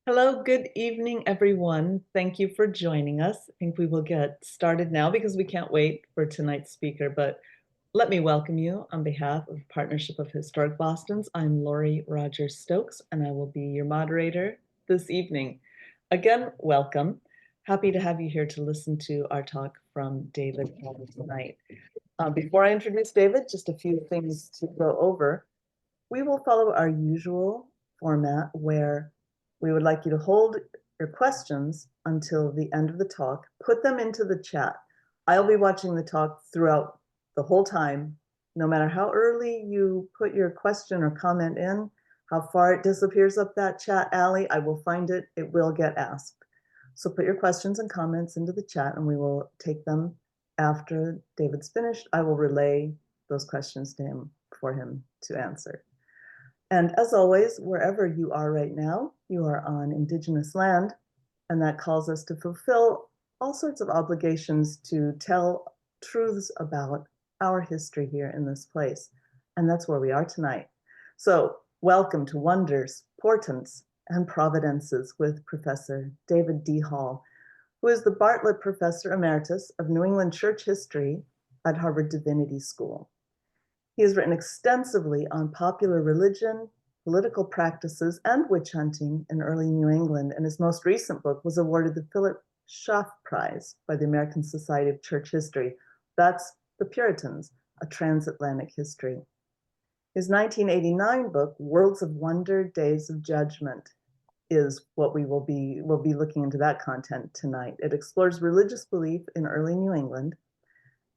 Hello, good evening, everyone. Thank you for joining us. I think we will get started now because we can't wait for tonight's speaker, but let me welcome you on behalf of Partnership of Historic Bostons. I'm Lori Rogers Stokes, and I will be your moderator this evening. Again, welcome. Happy to have you here to listen to our talk from David Hall tonight. Before I introduce David, just a few things to go over. We will follow our usual format where we would like you to hold your questions until the end of the talk, put them into the chat. I'll be watching the talk throughout the whole time. No matter how early you put your question or comment in, how far it disappears up that chat alley, I will find it, it will get asked. So put your questions and comments into the chat and we will take them after David's finished. I will relay those questions to him for him to answer. And as always, wherever you are right now, you are on Indigenous land, and that calls us to fulfill all sorts of obligations to tell truths about our history here in this place. And that's where we are tonight. So welcome to Wonders, Portents, and Providences with Professor David D. Hall, who is the Bartlett Professor Emeritus of New England Church History at Harvard Divinity School. He has written extensively on popular religion, political practices, and witch hunting in early New England, and his most recent book was awarded the Philip Schaff Prize by the American Society of Church History. That's The Puritans, A Transatlantic History. His 1989 book, Worlds of Wonder, Days of Judgment, is what we'll be looking into that content tonight. It explores religious belief in early New England,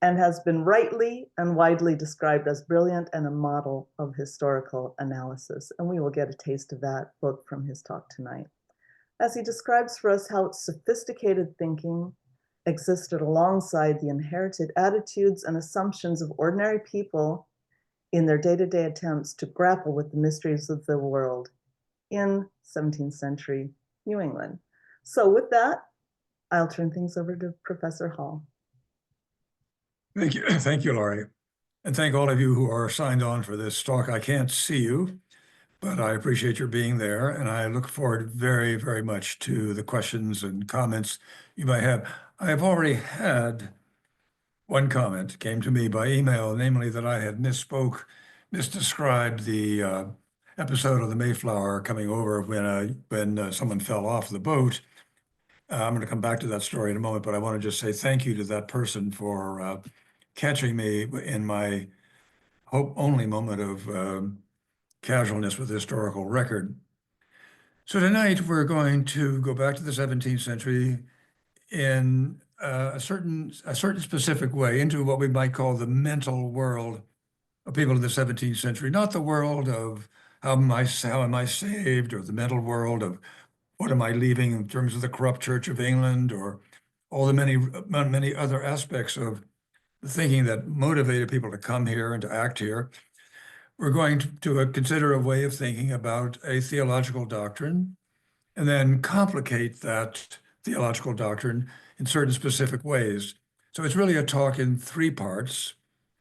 and has been rightly and widely described as brilliant and a model of historical analysis. And we will get a taste of that book from his talk tonight, as he describes for us how sophisticated thinking existed alongside the inherited attitudes and assumptions of ordinary people in their day-to-day attempts to grapple with the mysteries of the world in 17th century New England. So with that, I'll turn things over to Professor Hall. Thank you. Thank you, Laurie. And thank all of you who are signed on for this talk. I can't see you, but I appreciate your being there. And I look forward very, very much to the questions and comments you might have. I have already had one comment came to me by email, namely that I had misdescribed the episode of the Mayflower coming over when someone fell off the boat. I'm going to come back to that story in a moment, but I want to just say thank you to that person for catching me in my hope only moment of casualness with historical record. So tonight we're going to go back to the 17th century in a certain specific way into what we might call the mental world of people of the 17th century, not the world of how am I saved, or the mental world of what am I leaving in terms of the corrupt Church of England, or all the many other aspects of the thinking that motivated people to come here and to act here. We're going to consider a way of thinking about a theological doctrine and then complicate that theological doctrine in certain specific ways. So it's really a talk in three parts.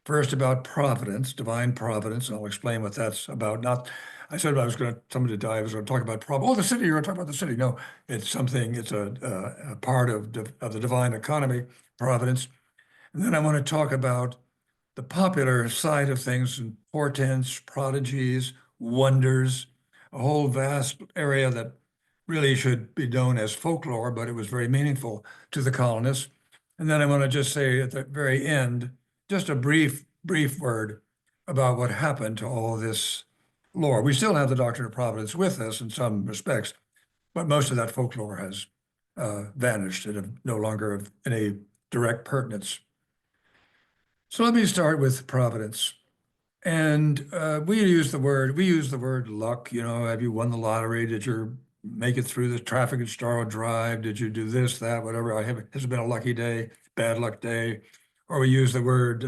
First, about providence, divine providence, and I'll explain what that's about. I said I was going to, somebody to die, I was going to talk about providence. Oh, the city, you're going to talk about the city. No, it's a part of the divine economy, providence. And then I want to talk about the popular side of things, and portents, prodigies, wonders, a whole vast area that really should be known as folklore, but it was very meaningful to the colonists. And then I want to just say at the very end, just a brief word about what happened to all this lore. We still have the doctrine of providence with us in some respects, but most of that folklore has vanished and no longer of any direct pertinence. So let me start with providence. And we use the word luck. You know, have you won the lottery? Did you make it through the traffic at Starro Drive? Did you do this, that, whatever? Has it been a lucky day, bad luck day? Or we use the word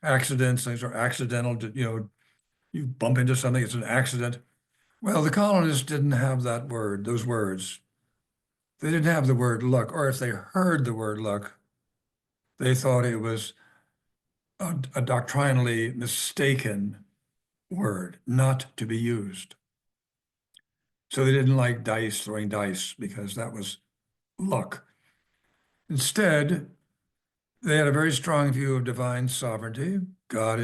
accidents. Things are accidental. You bump into something, it's an accident. Well, the colonists didn't have those words. They didn't have the word luck, or if they heard the word luck, they thought it was a doctrinally mistaken word, not to be used. So they didn't like dice, throwing dice, because that was luck. Instead, they had a very strong view of divine sovereignty. God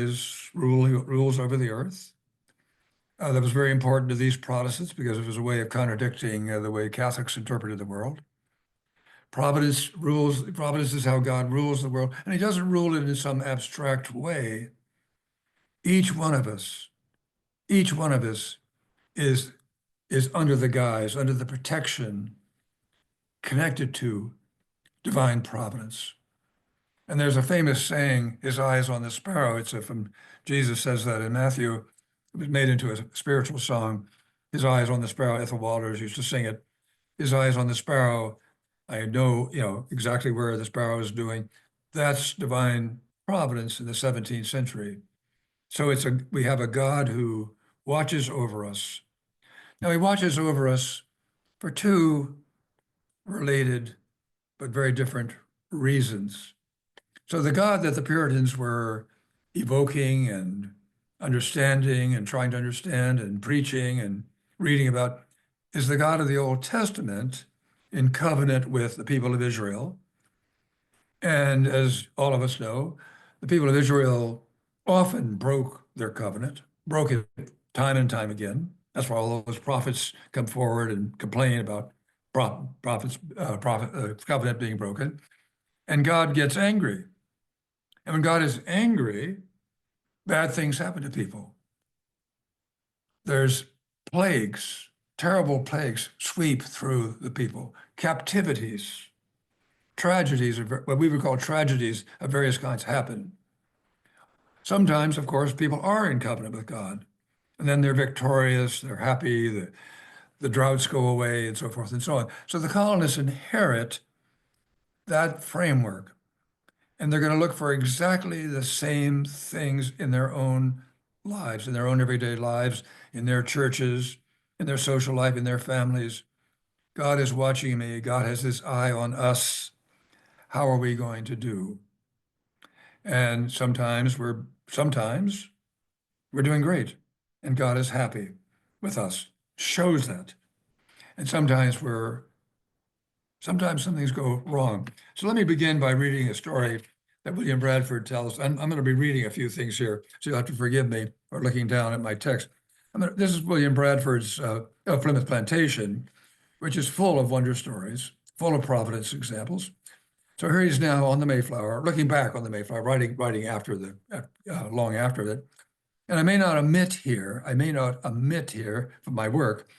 rules over the earth. That was very important to these Protestants because it was a way of contradicting the way Catholics interpreted the world. Providence is how God rules the world, and he doesn't rule it in some abstract way. Each one of us, each one of us is is under the guise, under the protection, connected to divine providence. And there's a famous saying, his eye is on the sparrow. It's from Jesus says that in Matthew. It was made into a spiritual song. His eye is on the sparrow. Ethel Waters used to sing it. His eye is on the sparrow. I know, exactly where the sparrow is doing. That's divine providence in the 17th century. So we have a God who watches over us. Now he watches over us for two related but very different reasons. So the God that the Puritans were evoking and understanding and trying to understand and preaching and reading about is the God of the Old Testament in covenant with the people of Israel. And as all of us know, the people of Israel often broke their covenant, broke it time and time again. That's why all those prophets come forward and complain about covenant being broken. And God gets angry. And when God is angry, bad things happen to people. There's plagues, terrible plagues sweep through the people, captivities, tragedies, what we would call tragedies of various kinds happen. Sometimes, of course, people are in covenant with God, and then they're victorious, they're happy, the droughts go away, and so forth and so on. So the colonists inherit that framework, and they're going to look for exactly the same things in their own lives, in their own everyday lives, in their churches, in their social life, in their families. God is watching me. God has his eye on us. How are we going to do? And sometimes we're doing great, and God is happy with us, shows that. And sometimes some things go wrong. So let me begin by reading a story that William Bradford tells. I'm going to be reading a few things here, so you'll have to forgive me for looking down at my text. This is William Bradford's Plymouth Plantation, which is full of wonder stories, full of Providence examples. So here he's now on the Mayflower, looking back on the Mayflower, writing after long after it. And I may not omit here from my work,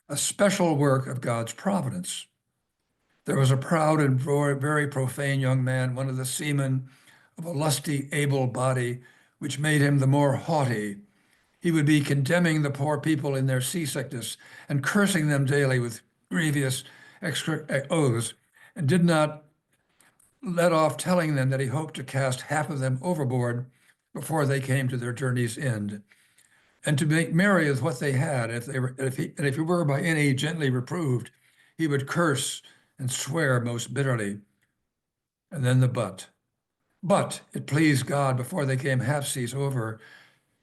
a special work of God's providence. There was a proud and very profane young man, one of the seamen of a lusty, able body, which made him the more haughty. He would be condemning the poor people in their seasickness and cursing them daily with grievous oaths, and did not let off telling them that he hoped to cast half of them overboard before they came to their journey's end, and to make merry with what they had. If he were by any gently reproved, he would curse and swear most bitterly. And then the but. But it pleased God before they came half seas over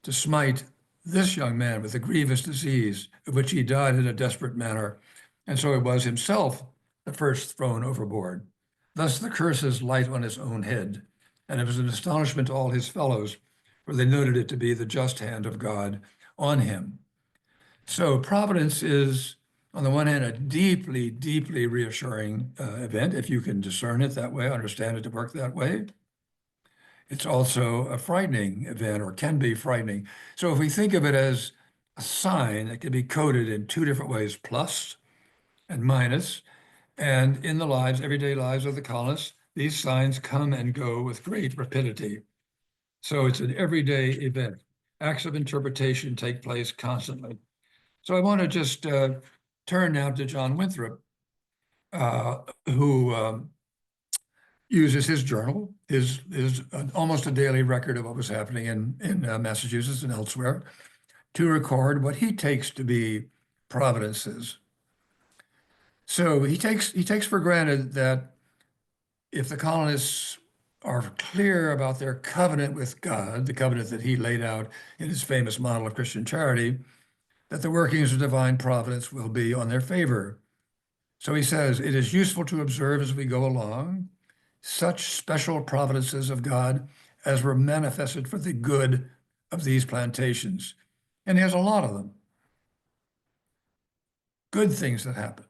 to smite this young man with a grievous disease, of which he died in a desperate manner, and so he was himself the first thrown overboard. Thus the curses light on his own head, and it was an astonishment to all his fellows, for they noted it to be the just hand of God on him. So providence is, on the one hand, a deeply, deeply reassuring event, if you can discern it that way, understand it to work that way. It's also a frightening event, or can be frightening. So if we think of it as a sign that can be coded in two different ways, plus and minus, and in the everyday lives of the colonists, these signs come and go with great rapidity. So it's an everyday event. Acts of interpretation take place constantly. So I want to just turn now to John Winthrop, who uses his journal, his almost a daily record of what was happening in Massachusetts and elsewhere, to record what he takes to be providences. So he takes for granted that if the colonists are clear about their covenant with God, the covenant that he laid out in his famous model of Christian charity, that the workings of divine providence will be on their favor. So he says, it is useful to observe as we go along such special providences of God as were manifested for the good of these plantations. And he has a lot of them. Good things that happen.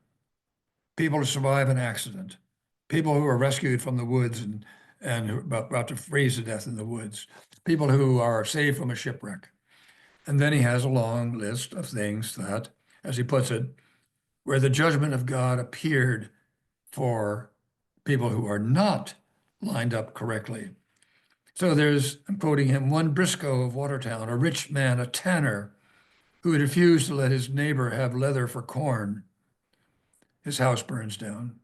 People who survive an accident, people who are rescued from the woods and who are about to freeze to death in the woods, people who are saved from a shipwreck. And then he has a long list of things that, as he puts it, where the judgment of God appeared for people who are not lined up correctly. So there's, I'm quoting him, one Briscoe of Watertown, a rich man, a tanner, who had refused to let his neighbor have leather for corn. His house burns down.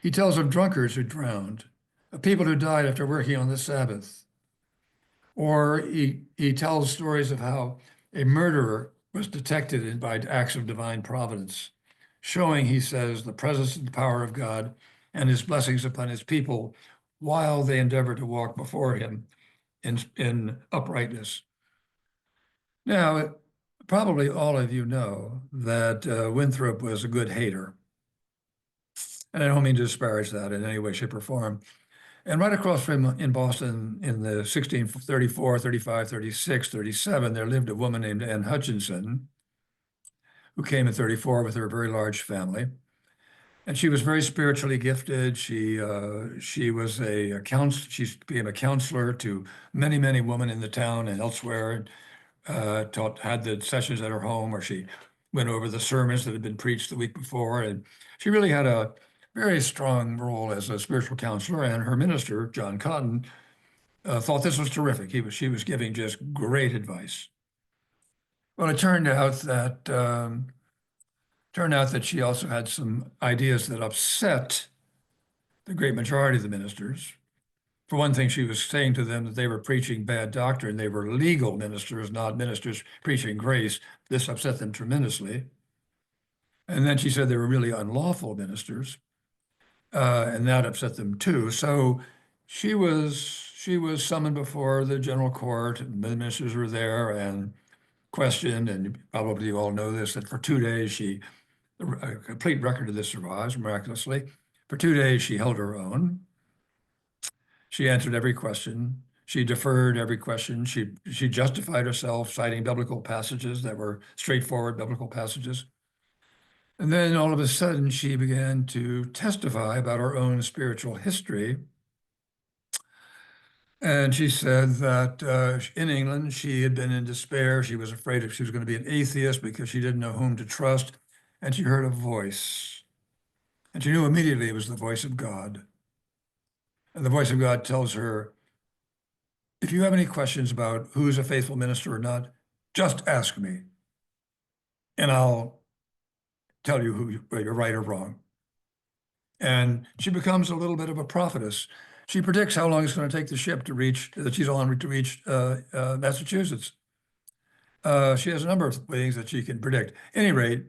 He tells of drunkards who drowned, of people who died after working on the Sabbath. Or he tells stories of how a murderer was detected by acts of divine providence, showing, he says, the presence and power of God and his blessings upon his people while they endeavor to walk before him in uprightness. Now, probably all of you know that Winthrop was a good hater. And I don't mean to disparage that in any way, shape, or form. And right across from him in Boston in the 1634, 35, 36, 37, there lived a woman named Anne Hutchinson, who came in 34 with her very large family. And she was very spiritually gifted. She was a counselor. She became a counselor to many, many women in the town and elsewhere. Had the sessions at her home where she went over the sermons that had been preached the week before. And she really had a very strong role as a spiritual counselor. And her minister, John Cotton, thought this was terrific. She was giving just great advice. Well, it turned out that she also had some ideas that upset the great majority of the ministers. For one thing, she was saying to them that they were preaching bad doctrine. They were legal ministers, not ministers preaching grace. This upset them tremendously. And then she said they were really unlawful ministers, and that upset them too. So she was summoned before the general court. The ministers were there and questioned, and probably you all know this, that for 2 days a complete record of this survives miraculously. For 2 days she held her own. She answered every question. She deferred every question. She justified herself, citing biblical passages that were straightforward biblical passages. And then all of a sudden, she began to testify about her own spiritual history. And she said that in England, she had been in despair. She was afraid if she was going to be an atheist because she didn't know whom to trust. And she heard a voice. And she knew immediately it was the voice of God. And the voice of God tells her, if you have any questions about who's a faithful minister or not, just ask me, and I'll tell you whether you're right or wrong. And she becomes a little bit of a prophetess. She predicts how long it's going to take the ship that she's on to reach Massachusetts. She has a number of things that she can predict. At any rate,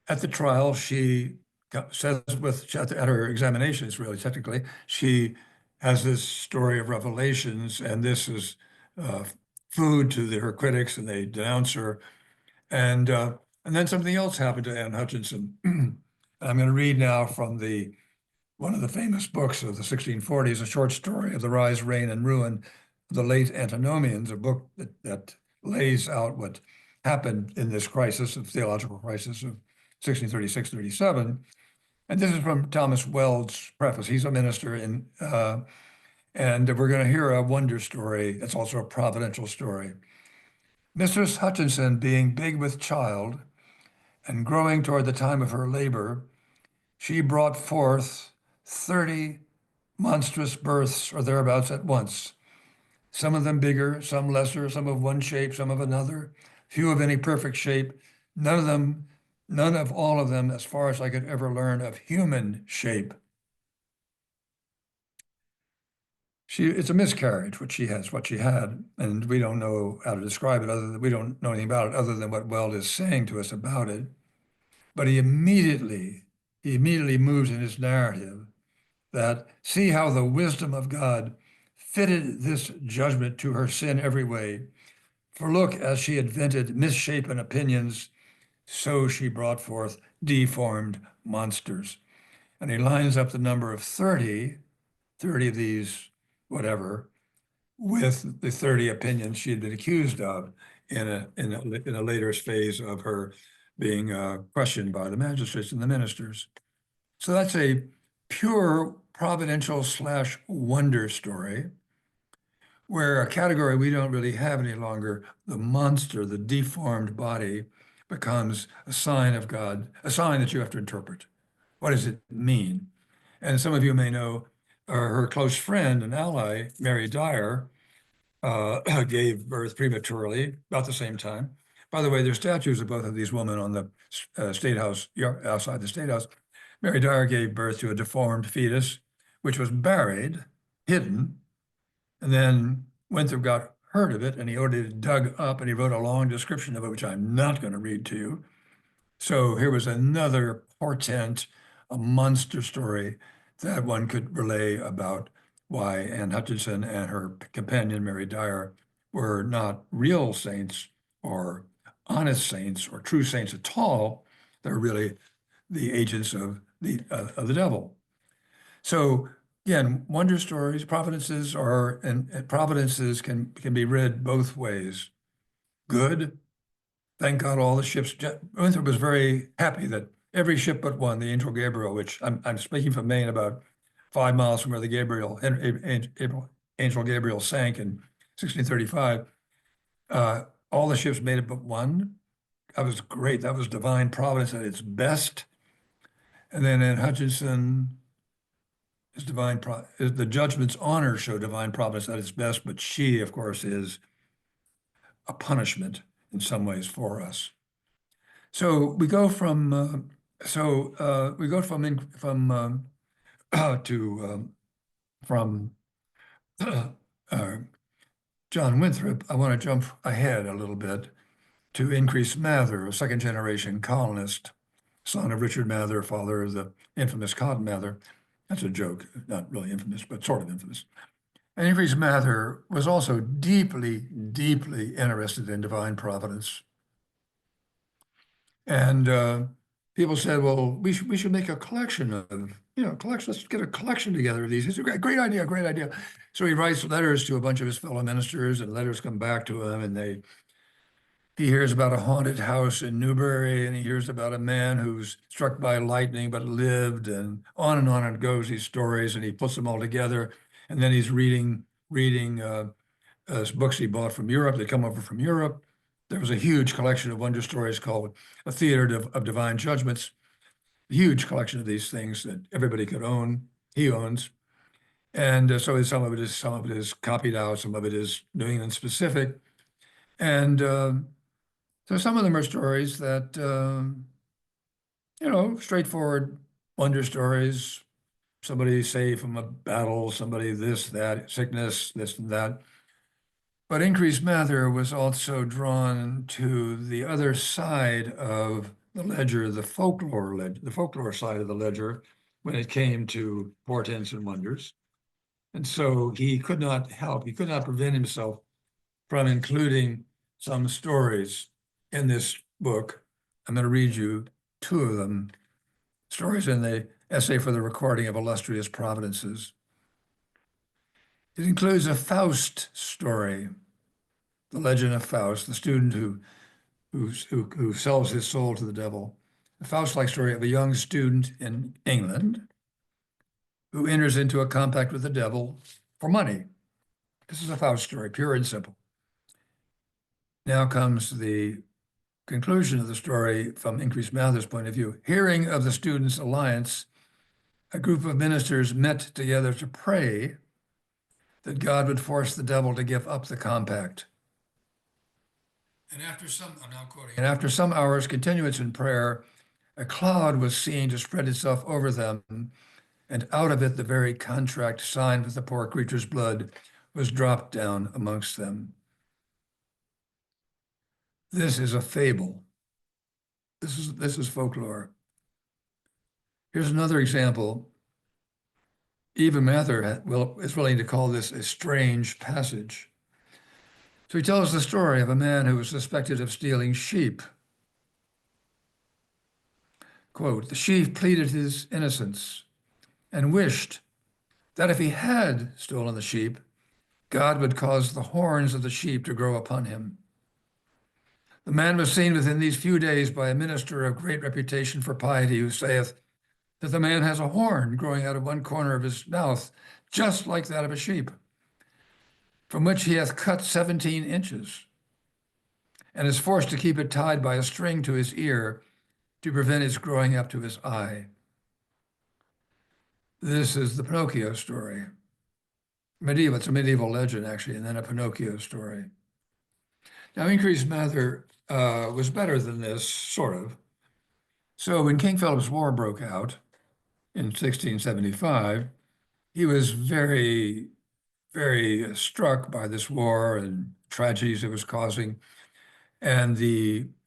at the trial, she says at her examinations, really technically, she has this story of revelations, and this is uh, food to her critics, and they denounce her. And then something else happened to Anne Hutchinson. I'm going to read now from one of the famous books of the 1640s, a short story of the rise, reign, and ruin of the late Antinomians, a book that lays out what happened in this crisis, of theological crisis of 1636-37. And this is from Thomas Weld's preface. He's a minister and we're going to hear a wonder story. It's also a providential story. Mistress Hutchinson, being big with child and growing toward the time of her labor, she brought forth 30 monstrous births or thereabouts at once, some of them bigger, some lesser, some of one shape, some of another, few of any perfect shape, none of all of them, as far as I could ever learn, of human shape. It's a miscarriage, what she had, and we don't know how to describe it we don't know anything about it other than what Weld is saying to us about it. But he immediately moves in his narrative that see how the wisdom of God fitted this judgment to her sin every way. For look, as she invented misshapen opinions, so she brought forth deformed monsters. And he lines up the number of 30 of these, whatever, with the 30 opinions she had been accused of in a later phase of her being questioned by the magistrates and the ministers. So that's a pure providential slash wonder story where a category we don't really have any longer, the monster, the deformed body, becomes a sign of God, a sign that you have to interpret. What does it mean? And some of you may know her close friend and ally, Mary Dyer, gave birth prematurely about the same time. By the way, there's statues of both of these women on the State House, outside the State House. Mary Dyer gave birth to a deformed fetus, which was buried, hidden, and then Winthrop got heard of it and he ordered it dug up and he wrote a long description of it, which I'm not going to read to you. So here was another portent, a monster story that one could relay about why Anne Hutchinson and her companion Mary Dyer were not real saints or honest saints or true saints at all. They're really the agents of the devil. So again, wonder stories, providences are, and providences can be read both ways. Good, thank God all the ships. Winthrop was very happy that every ship but one, the Angel Gabriel, which I'm speaking from Maine, about 5 miles from where the Angel Gabriel sank in 1635. All the ships made it but one. That was great. That was divine providence at its best. And then in Hutchinson, the judgment's honor show divine providence at its best, but she, of course, is a punishment in some ways for us. So we go from to from uh, John Winthrop. I want to jump ahead a little bit to Increase Mather, a second generation colonist, son of Richard Mather, father of the infamous Cotton Mather. That's a joke, not really infamous, but sort of infamous. And Increase Mather was also deeply, deeply interested in divine providence. And people said, well, we should make a collection of, collection, let's get a collection together of these. It's a great idea, great idea. So he writes letters to a bunch of his fellow ministers, and letters come back to him, and he hears about a haunted house in Newbury, and he hears about a man who's struck by lightning but lived, and on it goes, these stories, and he puts them all together. And then he's reading books he bought from Europe. They come over from Europe. There was a huge collection of wonder stories called A Theater of Divine Judgments, a huge collection of these things that everybody could own. He owns. And so some of it is copied out, some of it is New England specific. And so some of them are stories that, straightforward wonder stories. Somebody saved from a battle, somebody this, that, sickness, this and that. But Increase Mather was also drawn to the other side of the ledger, the folklore side of the ledger, when it came to portents and wonders. And so he could not prevent himself from including some stories in this book. I'm going to read you two of them, stories in the essay for the recording of illustrious providences. It includes a Faust story, the legend of Faust, the student who sells his soul to the devil. A Faust-like story of a young student in England who enters into a compact with the devil for money. This is a Faust story, pure and simple. Now comes the conclusion of the story from Increase Mather's point of view. Hearing of the students' alliance, a group of ministers met together to pray that God would force the devil to give up the compact. And I'm now quoting, and after some hours' continuance in prayer, a cloud was seen to spread itself over them, and out of it the very contract signed with the poor creature's blood was dropped down amongst them. This is a fable. This is folklore. Here's another example. Even Mather is willing to call this a strange passage. So he tells the story of a man who was suspected of stealing sheep. Quote, the chief pleaded his innocence and wished that if he had stolen the sheep, God would cause the horns of the sheep to grow upon him. The man was seen within these few days by a minister of great reputation for piety, who saith that the man has a horn growing out of one corner of his mouth, just like that of a sheep, from which he hath cut 17 inches, and is forced to keep it tied by a string to his ear to prevent its growing up to his eye. This is the Pinocchio story. It's a medieval legend, actually, and then a Pinocchio story. Now, Increase Mather was better than this, sort of. So when King Philip's War broke out in 1675, he was very, very struck by this war and tragedies it was causing. And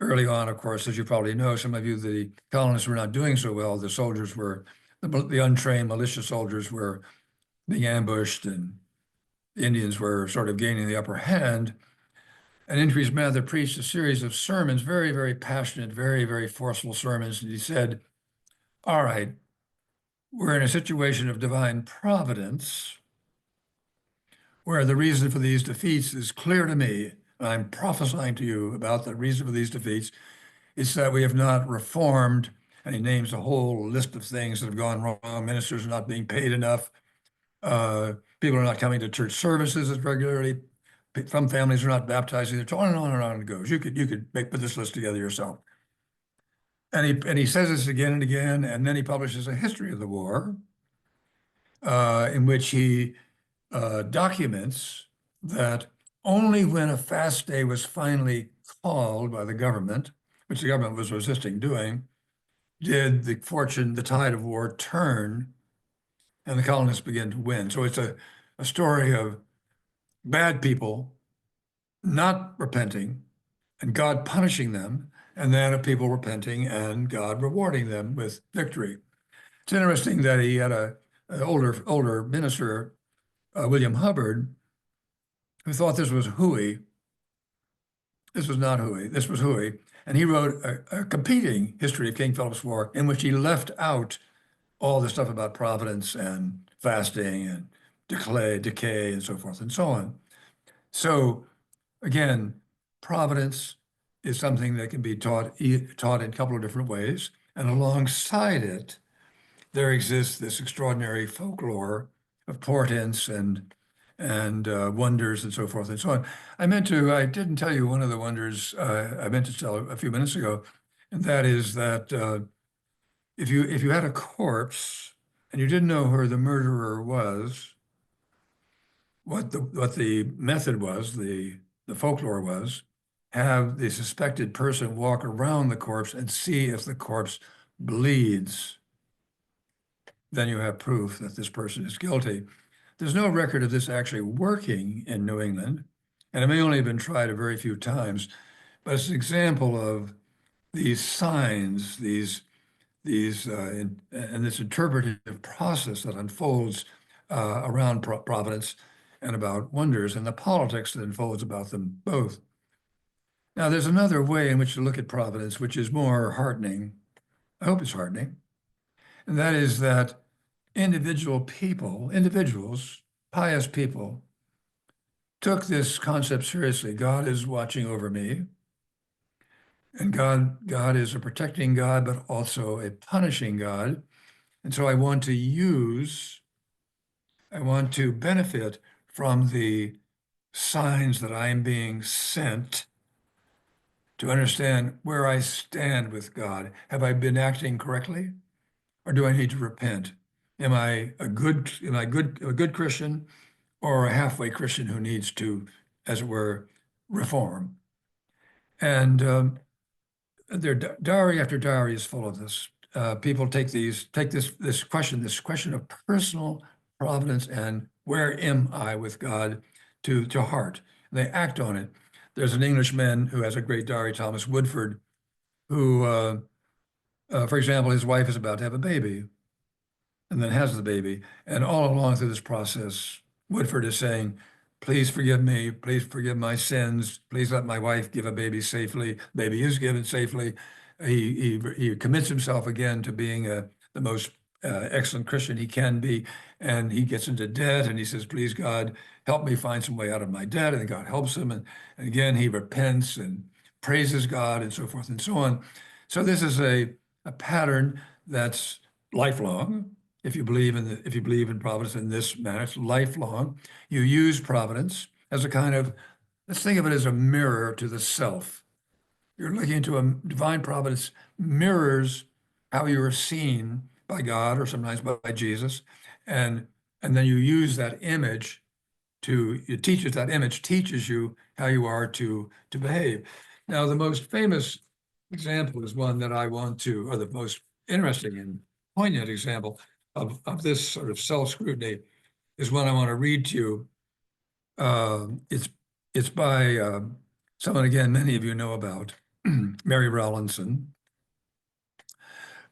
early on, of course, as you probably know, some of you, the colonists were not doing so well. The untrained militia soldiers were being ambushed, and the Indians were sort of gaining the upper hand. And Increase Mather preached a series of sermons, very, very passionate, very, very forceful sermons. And he said, all right, we're in a situation of divine providence where the reason for these defeats is clear to me. And I'm prophesying to you about the reason for these defeats. It's that we have not reformed. And he names a whole list of things that have gone wrong. Ministers are not being paid enough. People are not coming to church services as regularly. Some families are not baptizing. It's on and on and on it goes. Put this list together yourself. And he says this again and again, and then he publishes a history of the war, in which he documents that only when a fast day was finally called by the government, which the government was resisting doing, did the tide of war turn and the colonists begin to win. So it's a story of bad people not repenting and God punishing them, and then of people repenting and God rewarding them with victory. It's interesting that he had an older minister, William Hubbard, who thought this was hooey. This was not hooey. This was hooey. And he wrote a competing history of King Philip's War in which he left out all the stuff about providence and fasting and decay and so forth and so on. So again, providence is something that can be taught in a couple of different ways. And alongside it, there exists this extraordinary folklore of portents and wonders and so forth and so on. I didn't tell you one of the wonders I meant to tell a few minutes ago, and that is that if you had a corpse and you didn't know where the murderer was, what the method was, the folklore was, have the suspected person walk around the corpse and see if the corpse bleeds. Then you have proof that this person is guilty. There's no record of this actually working in New England, and it may only have been tried a very few times, but it's an example of these signs, and this interpretive process that unfolds around providence and about wonders, and the politics that unfolds about them both. Now, there's another way in which to look at providence, which is more heartening. I hope it's heartening. And that is that individuals, pious people, took this concept seriously. God is watching over me. And God is a protecting God, but also a punishing God. And so I want to benefit from the signs that I am being sent to understand where I stand with God. Have I been acting correctly, or do I need to repent? Am I a good Christian, or a halfway Christian who needs to, as it were, reform? And diary after diary is full of this. People take this question of personal providence and where am I with God to heart. And they act on it. There's an Englishman who has a great diary, Thomas Woodford, who, for example, his wife is about to have a baby and then has the baby. And all along through this process, Woodford is saying, please forgive me. Please forgive my sins. Please let my wife give a baby safely. Baby is given safely. He commits himself again to being the most excellent Christian he can be. And he gets into debt and he says, please, God, help me find some way out of my debt. And God helps him. And again, he repents and praises God and so forth and so on. So this is a pattern that's lifelong. If you believe in providence in this manner, it's lifelong. You use providence as a kind of, let's think of it as a mirror to the self. You're looking into a divine providence mirrors how you are seen by God or sometimes by Jesus. And, and then you use that image it teaches that image teaches you how you are to behave. Now, the most famous example is one that I want to, or the most interesting and poignant example of this sort of self-scrutiny is one I want to read to you. It's by someone, again, many of you know about, Mary Rowlandson.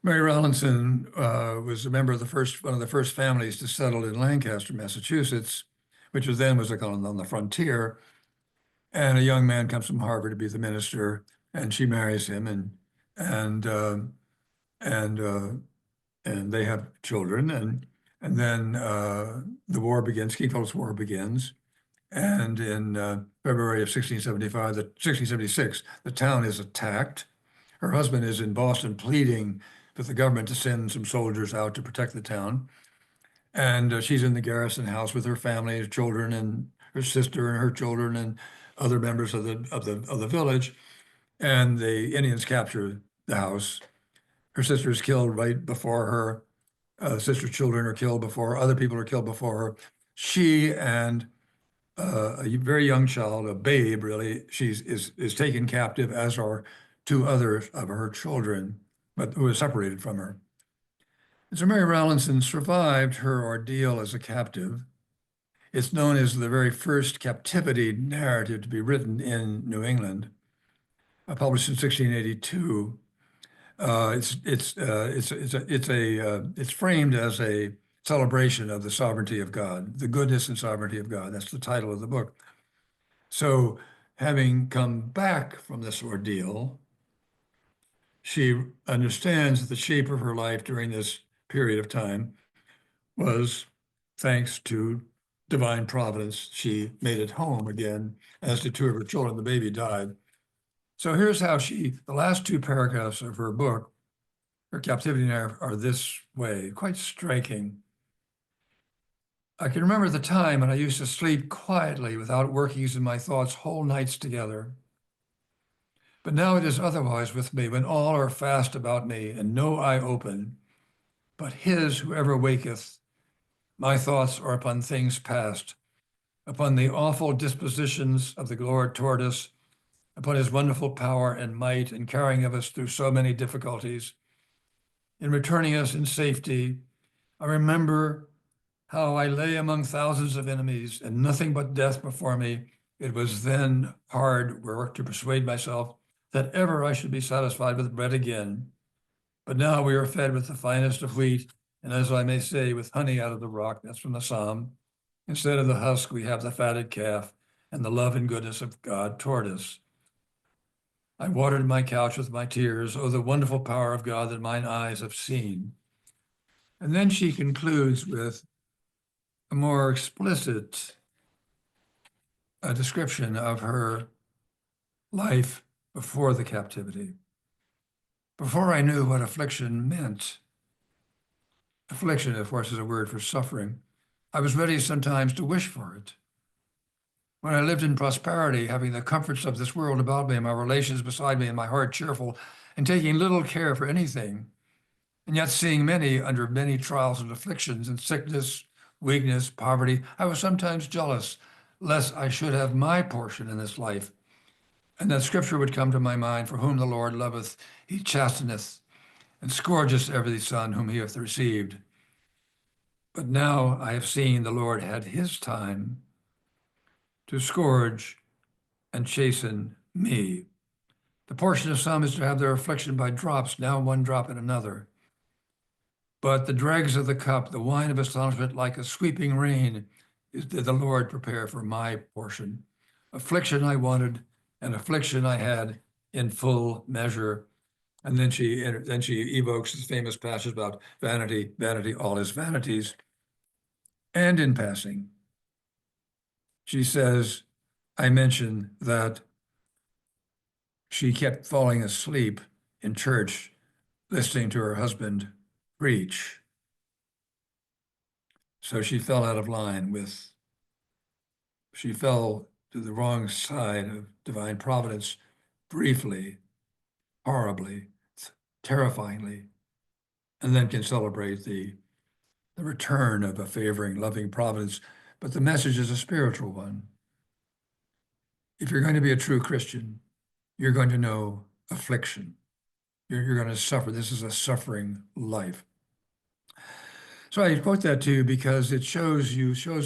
Mary Rowlandson was a member of one of the first families to settle in Lancaster, Massachusetts, which was like on the frontier. And a young man comes from Harvard to be the minister, and she marries him, and and uh, and they have children, and then the war begins. King Philip's War begins, and in February of 1676, the town is attacked. Her husband is in Boston pleading with the government to send some soldiers out to protect the town. And she's in the garrison house with her family, her children, and her sister and her children, and other members of the village. And the Indians capture the house. Her sister is killed right before her. Sister's children are killed before her. Other people are killed before her. She and a very young child, a babe, really, is taken captive, as are two others of her children, but who are separated from her. And so Mary Rowlandson survived her ordeal as a captive. It's known as the very first captivity narrative to be written in New England, published in 1682. It's framed as a celebration of the sovereignty of God, the goodness and sovereignty of God. That's the title of the book. So, having come back from this ordeal, she understands that the shape of her life during this period of time was thanks to divine providence. She made it home again, as did two of her children. The baby died. So here's how the last two paragraphs of her book, her captivity narrative, are this way, quite striking. I can remember the time when I used to sleep quietly without workings in my thoughts whole nights together. But now it is otherwise with me, when all are fast about me and no eye open, but his who ever waketh. My thoughts are upon things past, upon the awful dispositions of the Lord toward us, upon his wonderful power and might in carrying of us through so many difficulties. In returning us in safety, I remember how I lay among thousands of enemies and nothing but death before me. It was then hard work to persuade myself that ever I should be satisfied with bread again. But now we are fed with the finest of wheat, and as I may say, with honey out of the rock. That's from the Psalm. Instead of the husk, we have the fatted calf and the love and goodness of God toward us. I watered my couch with my tears. Oh, the wonderful power of God that mine eyes have seen. And then she concludes with a more explicit description of her life before the captivity. Before I knew what affliction meant, affliction, of course, is a word for suffering, I was ready sometimes to wish for it. When I lived in prosperity, having the comforts of this world about me, my relations beside me, and my heart cheerful, and taking little care for anything, and yet seeing many under many trials and afflictions and sickness, weakness, poverty, I was sometimes jealous lest I should have my portion in this life. And that scripture would come to my mind, for whom the Lord loveth, he chasteneth, and scourgeth every son whom he hath received. But now I have seen the Lord had his time to scourge and chasten me. The portion of some is to have their affliction by drops, now one drop and another. But the dregs of the cup, the wine of astonishment, like a sweeping rain, did the Lord prepare for my portion. Affliction I wanted, and affliction I had in full measure. And then she evokes this famous passage about vanity, vanity, all is vanities. And in passing, she says, I mentioned that she kept falling asleep in church, listening to her husband preach. So she fell out of line with, she fell to the wrong side of divine providence briefly, horribly, terrifyingly, and then can celebrate the return of a favoring, loving providence. But the message is a spiritual one. If you're going to be a true Christian, you're going to know affliction. You're going to suffer. This is a suffering life. So I quote that to you because it shows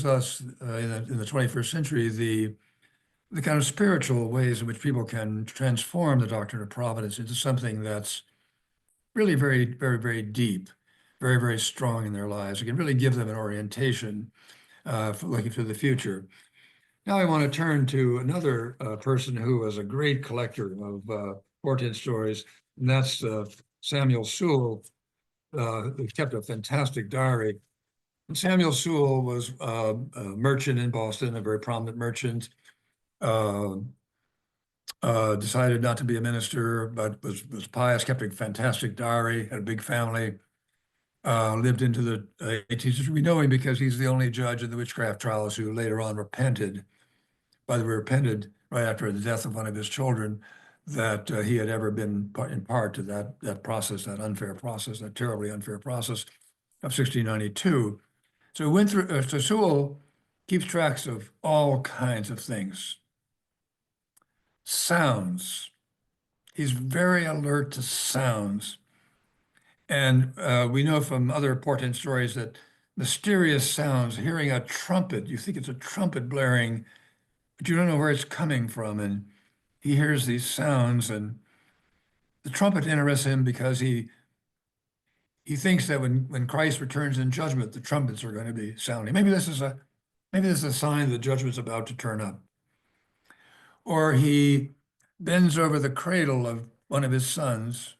us in the 21st century the kind of spiritual ways in which people can transform the doctrine of providence into something that's really very, very, very deep, very, very strong in their lives. It can really give them an orientation for looking to the future. Now I want to turn to another person who was a great collector of portent stories, and that's Samuel Sewall, who kept a fantastic diary. And Samuel Sewall was a merchant in Boston, a very prominent merchant. Uh, Decided not to be a minister, but was pious, kept a fantastic diary, had a big family, lived into the 18th century. We know him because he's the only judge in the witchcraft trials who later on repented, by the way, repented right after the death of one of his children, that he had ever been in part to that process, that unfair process, that terribly unfair process of 1692. So we went through, so Sewall keeps tracks of all kinds of things. Sounds. He's very alert to sounds. And we know from other portent stories that mysterious sounds, hearing a trumpet, you think it's a trumpet blaring, but you don't know where it's coming from. And he hears these sounds, and the trumpet interests him because he thinks that when Christ returns in judgment, the trumpets are going to be sounding. Maybe this is a sign the judgment's about to turn up. Or he bends over the cradle of one of his sons,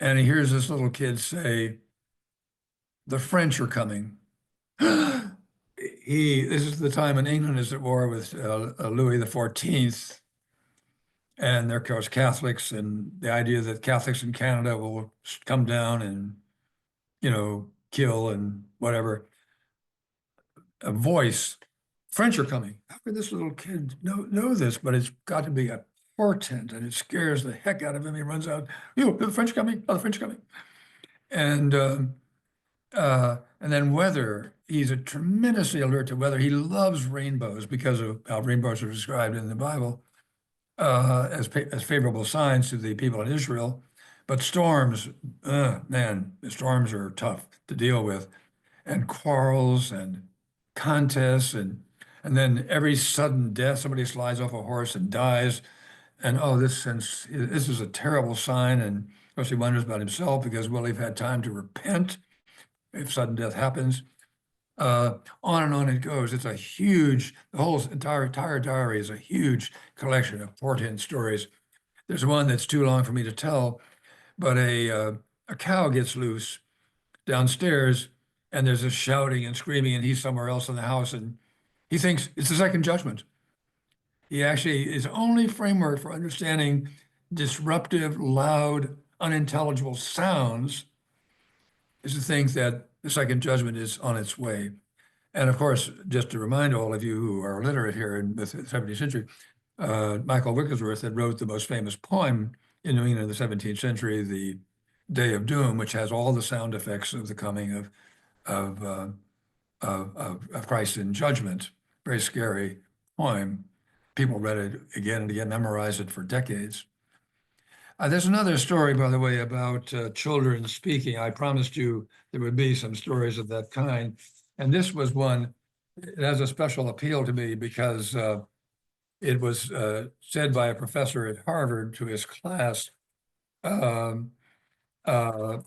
and he hears this little kid say, "The French are coming." This is the time when England is at war with Louis XIV, and they're, of course, Catholics, and the idea that Catholics in Canada will come down and, kill and whatever. A voice, French are coming. How could this little kid know this? But it's got to be a portent, and it scares the heck out of him. He runs out, the French coming? Oh, the French coming. And then weather, he's a tremendously alert to weather. He loves rainbows because of how rainbows are described in the Bible as favorable signs to the people in Israel. But storms, man, the storms are tough to deal with, and quarrels and contests, and then every sudden death, somebody slides off a horse and dies. And this is a terrible sign. And of course, he wonders about himself because, will he have had time to repent if sudden death happens? On and on it goes. It's the whole entire diary is a huge collection of portent stories. There's one that's too long for me to tell, but a cow gets loose downstairs, and there's a shouting and screaming, and he's somewhere else in the house, and he thinks it's the second judgment. His only framework for understanding disruptive, loud, unintelligible sounds is to think that the second judgment is on its way. And of course, just to remind all of you who are literate here in the 17th century, Michael Wigglesworth had wrote the most famous poem in New England in the 17th century, The Day of Doom, which has all the sound effects of the coming of Christ in judgment. Very scary poem. People read it again and again, memorized it for decades. There's another story, by the way, about children speaking. I promised you there would be some stories of that kind. And this was one, it has a special appeal to me because it was said by a professor at Harvard to his class um, let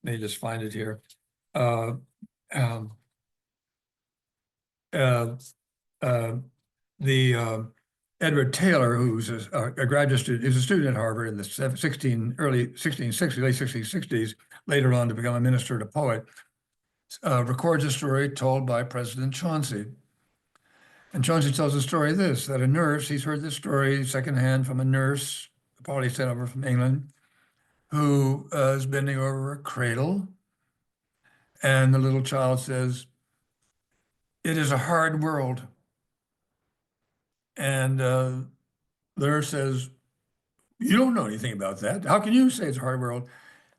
me just find it here. Uh, um, uh, uh, the Edward Taylor, who's a graduate student, is a student at Harvard in the early 1660s, late 1660s, later on to become a minister and a poet, records a story told by President Chauncey. And Chauncey tells the story this, that a nurse, he's heard this story secondhand from a nurse, probably sent over from England, who is bending over a cradle. And the little child says, "It is a hard world." And the nurse says, "You don't know anything about that. How can you say it's a hard world?"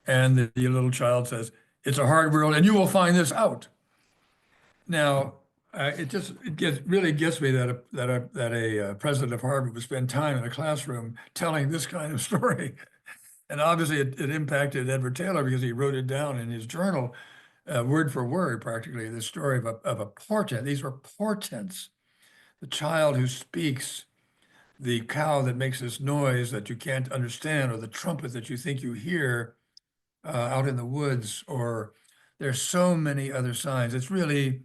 And the little child says, "It's a hard world, and you will find this out." Now, really gets me that a president of Harvard would spend time in a classroom telling this kind of story. And obviously, it impacted Edward Taylor because he wrote it down in his journal, word for word, practically, the story of a portent. These were portents. The child who speaks, the cow that makes this noise that you can't understand, or the trumpet that you think you hear out in the woods, or there's so many other signs. It's really,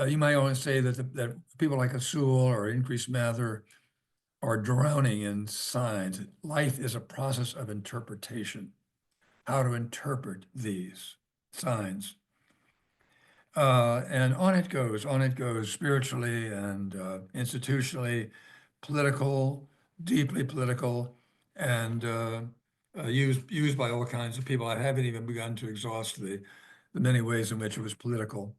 you might want to say that people like Sewell or Increase Mather are drowning in signs. Life is a process of interpretation, how to interpret these signs. And on it goes spiritually and institutionally, political, deeply political, and used by all kinds of people. I haven't even begun to exhaust the many ways in which it was political.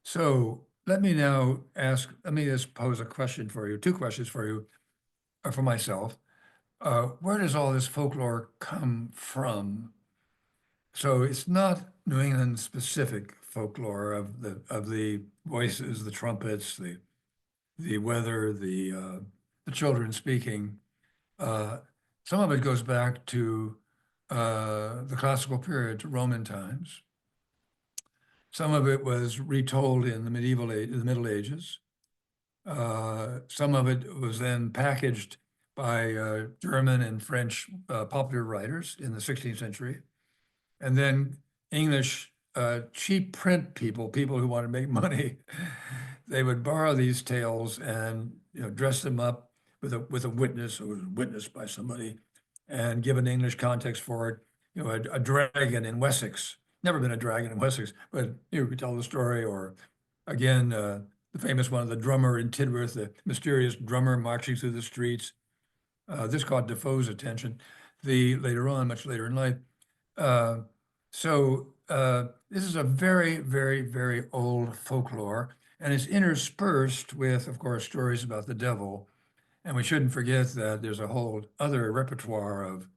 So let me just pose a question for you, two questions for you, or for myself. Where does all this folklore come from? So it's not New England specific folklore of the voices, the trumpets, the weather, the children speaking. Uh, some of it goes back to the classical period, to Roman times. Some of it was retold in the Middle Ages. Some of it was then packaged by German and French popular writers in the 16th century. And then English cheap print people who want to make money, they would borrow these tales and dress them up with a witness who was witnessed by somebody, and give an English context for it. A dragon in Wessex. Never been a dragon in Wessex, but you could tell the story. Or again, the famous one of the drummer in Tidworth, the mysterious drummer marching through the streets. This caught Defoe's attention. Much later in life. Uh, this is a very, very, very old folklore, and it's interspersed with, of course, stories about the devil. And we shouldn't forget that there's a whole other repertoire of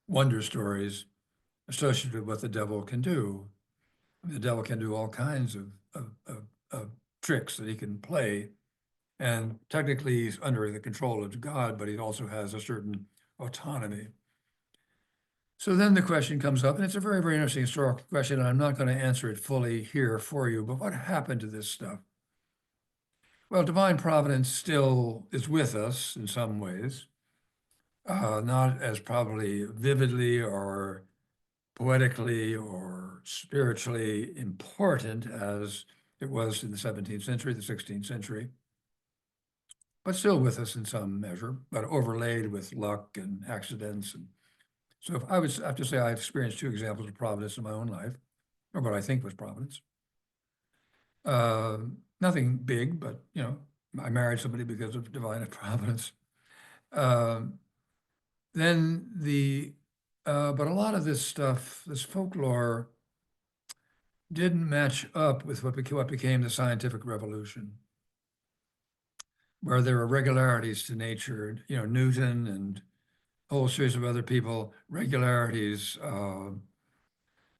wonder stories associated with what the devil can do. The devil can do all kinds of tricks that he can play. And technically, he's under the control of God, but he also has a certain autonomy. So then the question comes up, and it's a very, very interesting historical question, and I'm not going to answer it fully here for you, but what happened to this stuff? Well, divine providence still is with us in some ways, not as probably vividly or poetically or spiritually important as it was in the 17th century, the 16th century, but still with us in some measure, but overlaid with luck and accidents. And so if I would have to say I've experienced two examples of providence in my own life, or what I think was providence. Nothing big, but I married somebody because of divine providence. Um, then but a lot of this stuff, this folklore, didn't match up with what became the scientific revolution, where there were regularities to nature. Newton and a whole series of other people, regularities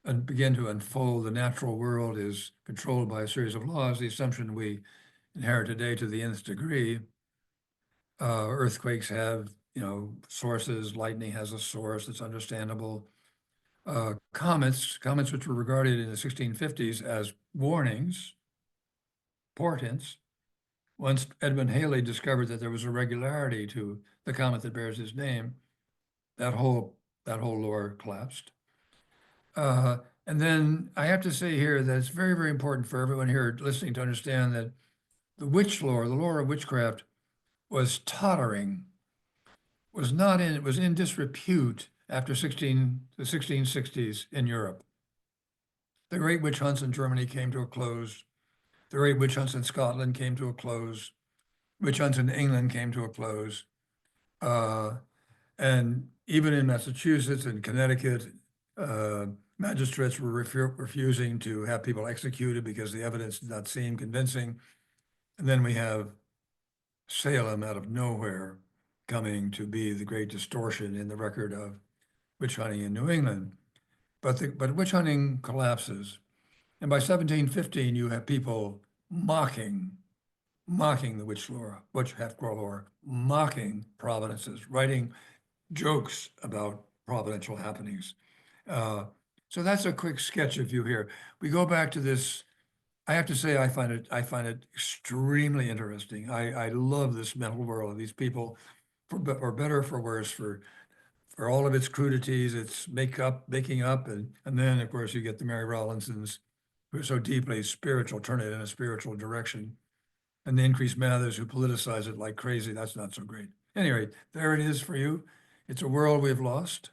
and begin to unfold. The natural world is controlled by a series of laws, the assumption we inherit today to the nth degree. Earthquakes have, sources, lightning has a source that's understandable. Comets which were regarded in the 1650s as warnings, portents. Once Edmund Halley discovered that there was a regularity to the comet that bears his name, that whole lore collapsed. And then I have to say here that it's very, very important for everyone here listening to understand that the witch lore, the lore of witchcraft, was tottering, was not in, it was in disrepute after the 1660s in Europe. The great witch hunts in Germany came to a close. The great witch hunts in Scotland came to a close. Witch hunts in England came to a close. Uh, and even in Massachusetts and Connecticut, uh, magistrates were refusing to have people executed because the evidence did not seem convincing. And then we have Salem out of nowhere coming to be the great distortion in the record of witch hunting in New England. But witch hunting collapses. And by 1715, you have people mocking the witch lore, witch half-girl lore, mocking providences, writing jokes about providential happenings. Uh, so that's a quick sketch of you here. We go back to this. I have to say, I find it extremely interesting. I love this mental world of these people, or better or for worse, for all of its crudities, its making up, and then of course you get the Mary Rollinsons, who are so deeply spiritual, turn it in a spiritual direction, and the increased Mathers who politicize it like crazy. That's not so great. Anyway, there it is for you. It's a world we've lost,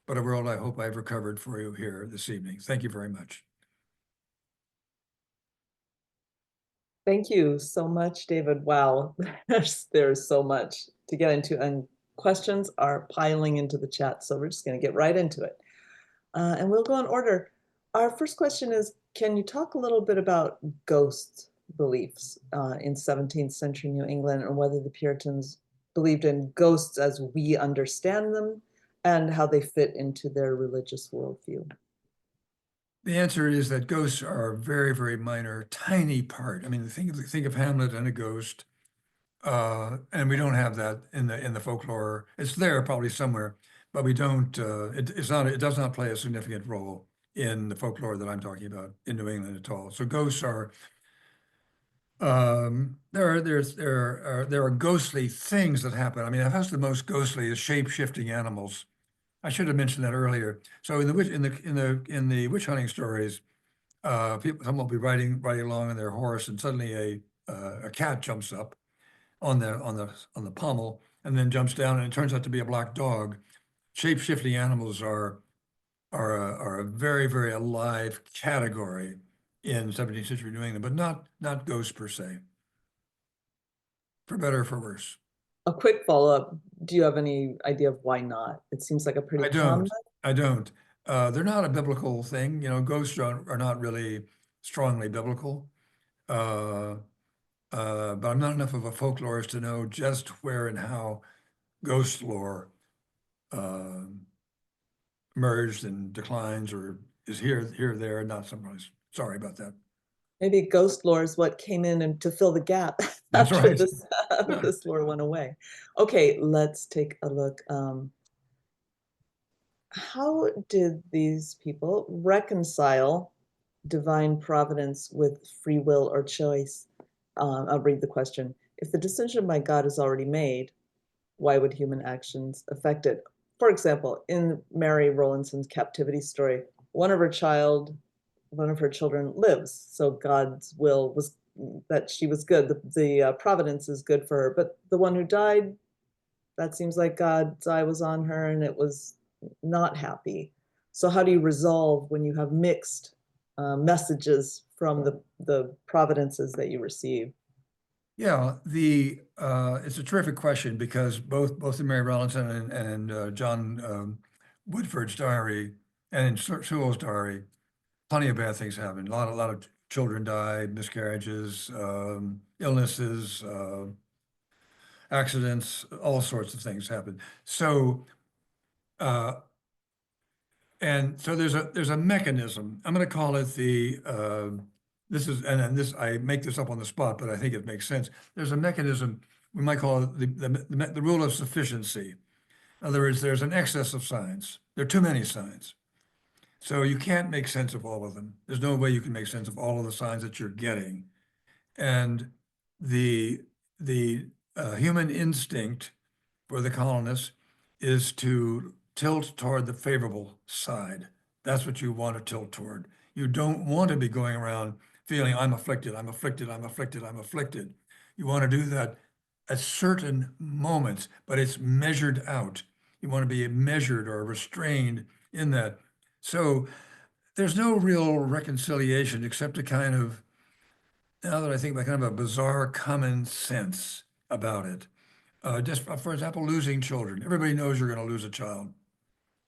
but a world I hope I've recovered for you here this evening. Thank you very much. Thank you so much, David. Wow, there's so much to get into, and questions are piling into the chat, so we're just going to get right into it. And we'll go in order. Our first question is, can you talk a little bit about ghost beliefs in 17th century New England, and whether the Puritans believed in ghosts as we understand them and how they fit into their religious worldview? The answer is that ghosts are a very, very minor, tiny part. I mean, think of Hamlet and a ghost, and we don't have that in the folklore. It's there probably somewhere, but we don't. It's not. It does not play a significant role in the folklore that I'm talking about in New England at all. So ghosts are there are ghostly things that happen. I mean, perhaps the most ghostly is shape-shifting animals. I should have mentioned that earlier. So in the witch hunting stories, someone will be riding along on their horse, and suddenly a cat jumps up on the pommel and then jumps down, and it turns out to be a black dog. Shape-shifting animals are a very, very alive category in 17th century New England, but not ghosts per se, for better or for worse. A quick follow-up. Do you have any idea of why not? It seems like a pretty I common. don't. I don't. They're not a biblical thing. You know, ghosts are not really strongly biblical. Uh, but I'm not enough of a folklorist to know just where and how ghost lore um merged and declines or is here, there, and not someplace. Sorry about that. Maybe ghost lore is what came in and to fill the gap That's after right. this this lore went away. Okay, let's take a look. How did these people reconcile divine providence with free will or choice? I'll read the question. If the decision by God is already made, why would human actions affect it? For example, in Mary Rowlandson's captivity story, one of her children lives, so God's will was that she was good. The providence is good for her, but the one who died, that seems like God's eye was on her and it was not happy. So how do you resolve when you have mixed messages from the providences that you receive? Yeah, the it's a terrific question because both in Mary Rowlandson and John Woodford's diary and in Sewell's diary, plenty of bad things happen. A lot of children died, miscarriages, illnesses, accidents, all sorts of things happen. So uh, there's a mechanism. I'm going to call it the this is and this I make this up on the spot, but I think it makes sense. There's a mechanism we might call it the rule of sufficiency. In other words, there's an excess of signs. There are too many signs. So you can't make sense of all of them. There's no way you can make sense of all of the signs that you're getting. And the the human instinct for the colonists is to tilt toward the favorable side. That's what you want to tilt toward. You don't want to be going around feeling I'm afflicted, I'm afflicted, I'm afflicted, I'm afflicted. You want to do that at certain moments, but it's measured out. You want to be measured or restrained in that. So there's no real reconciliation except a kind of, now that I think about, kind of a bizarre common sense about it. Just for example, losing children. Everybody knows you're going to lose a child.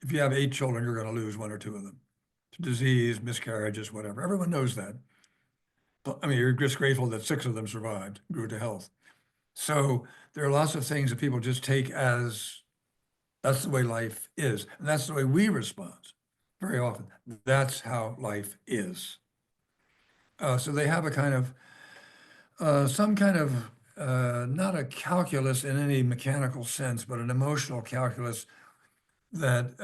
If you have 8 children, you're going to lose 1 or 2 of them. Disease, miscarriages, whatever. Everyone knows that. I mean, you're just grateful that 6 of them survived, grew to health. So there are lots of things that people just take as that's the way life is. And that's the way we respond very often. That's how life is. So they have a kind of, some kind of, not a calculus in any mechanical sense, but an emotional calculus that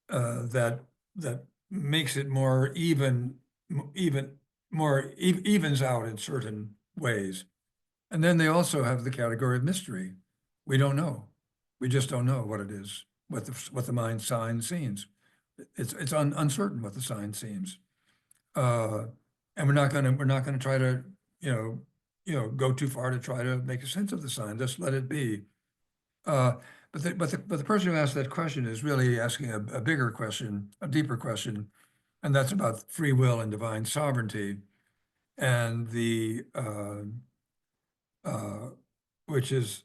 that that makes it more evens out in certain ways. And then they also have the category of mystery. We don't know. We just don't know what it is, what the mind sign seems. It's uncertain what the sign seems. And we're not gonna try to, go too far to try to make a sense of the sign. Just let it be. Uh, but the person who asked that question is really asking a bigger question, a deeper question, and that's about free will and divine sovereignty, and uh, which is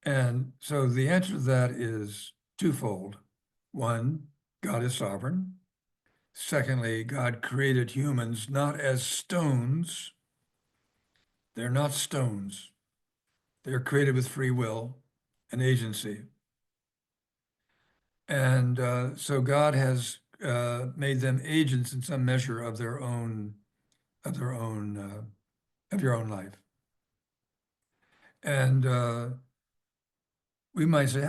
and so the answer to that is twofold. One, God is sovereign. Secondly, God created humans not as stones. They're not stones. They're created with free will and agency. And so God has made them agents in some measure of their own, of their own, of your own life. And we might say,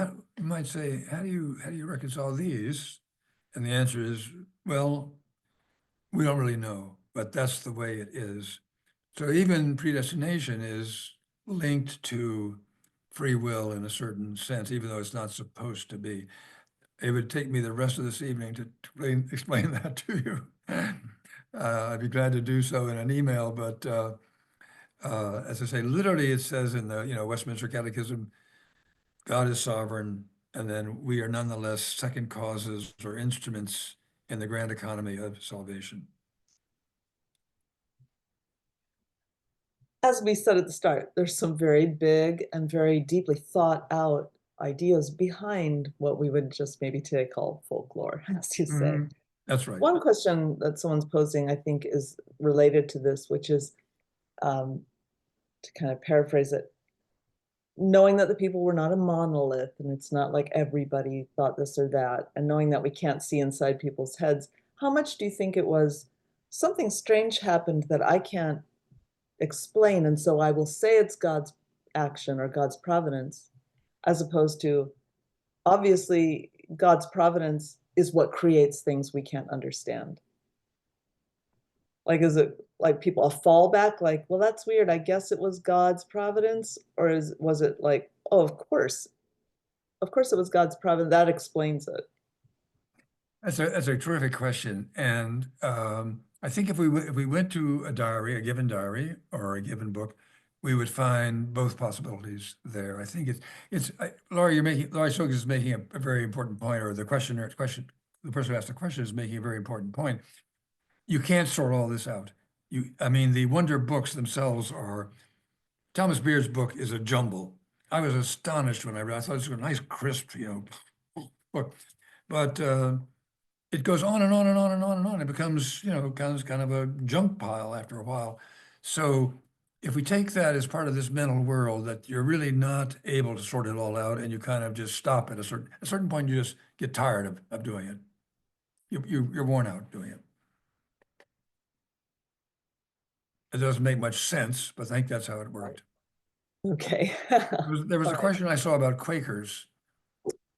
how do you reconcile these? And the answer is, well, we don't really know, but that's the way it is. So even predestination is linked to free will in a certain sense, even though it's not supposed to be. It would take me the rest of this evening to explain that to you. I'd be glad to do so in an email, but as I say, literally it says in the Westminster Catechism, God is sovereign, and then we are nonetheless second causes or instruments in the grand economy of salvation. As we said at the start, there's some very big and very deeply thought out ideas behind what we would just maybe today call folklore, as you say. That's right. One question that someone's posing, I think, is related to this, which is, to kind of paraphrase it, knowing that the people were not a monolith and it's not like everybody thought this or that, and knowing that we can't see inside people's heads, how much do you think it was something strange happened that I can't explain, and so I will say it's God's action or God's providence, as opposed to obviously God's providence is what creates things we can't understand? Like, is it like people a fallback, like, well, that's weird, I guess it was God's providence, or was it like, oh, of course it was God's providence, that explains it? That's a terrific question, and I think if we went to a given diary or a given book, we would find both possibilities there. I think Laurie Stokes is making a very important point, or the person who asked the question is making a very important point. You can't sort all this out. I mean, the wonder books themselves are. Thomas Beard's book is a jumble. I was astonished when I read. I thought it was a nice, crisp, book, but. It goes on and on and on and on and on. It becomes, kind of a junk pile after a while. So if we take that as part of this mental world, that you're really not able to sort it all out, and you kind of just stop at a certain point, you just get tired of doing it. You're worn out doing it. It doesn't make much sense, but I think that's how it worked. Okay. There was All a right. question I saw about Quakers.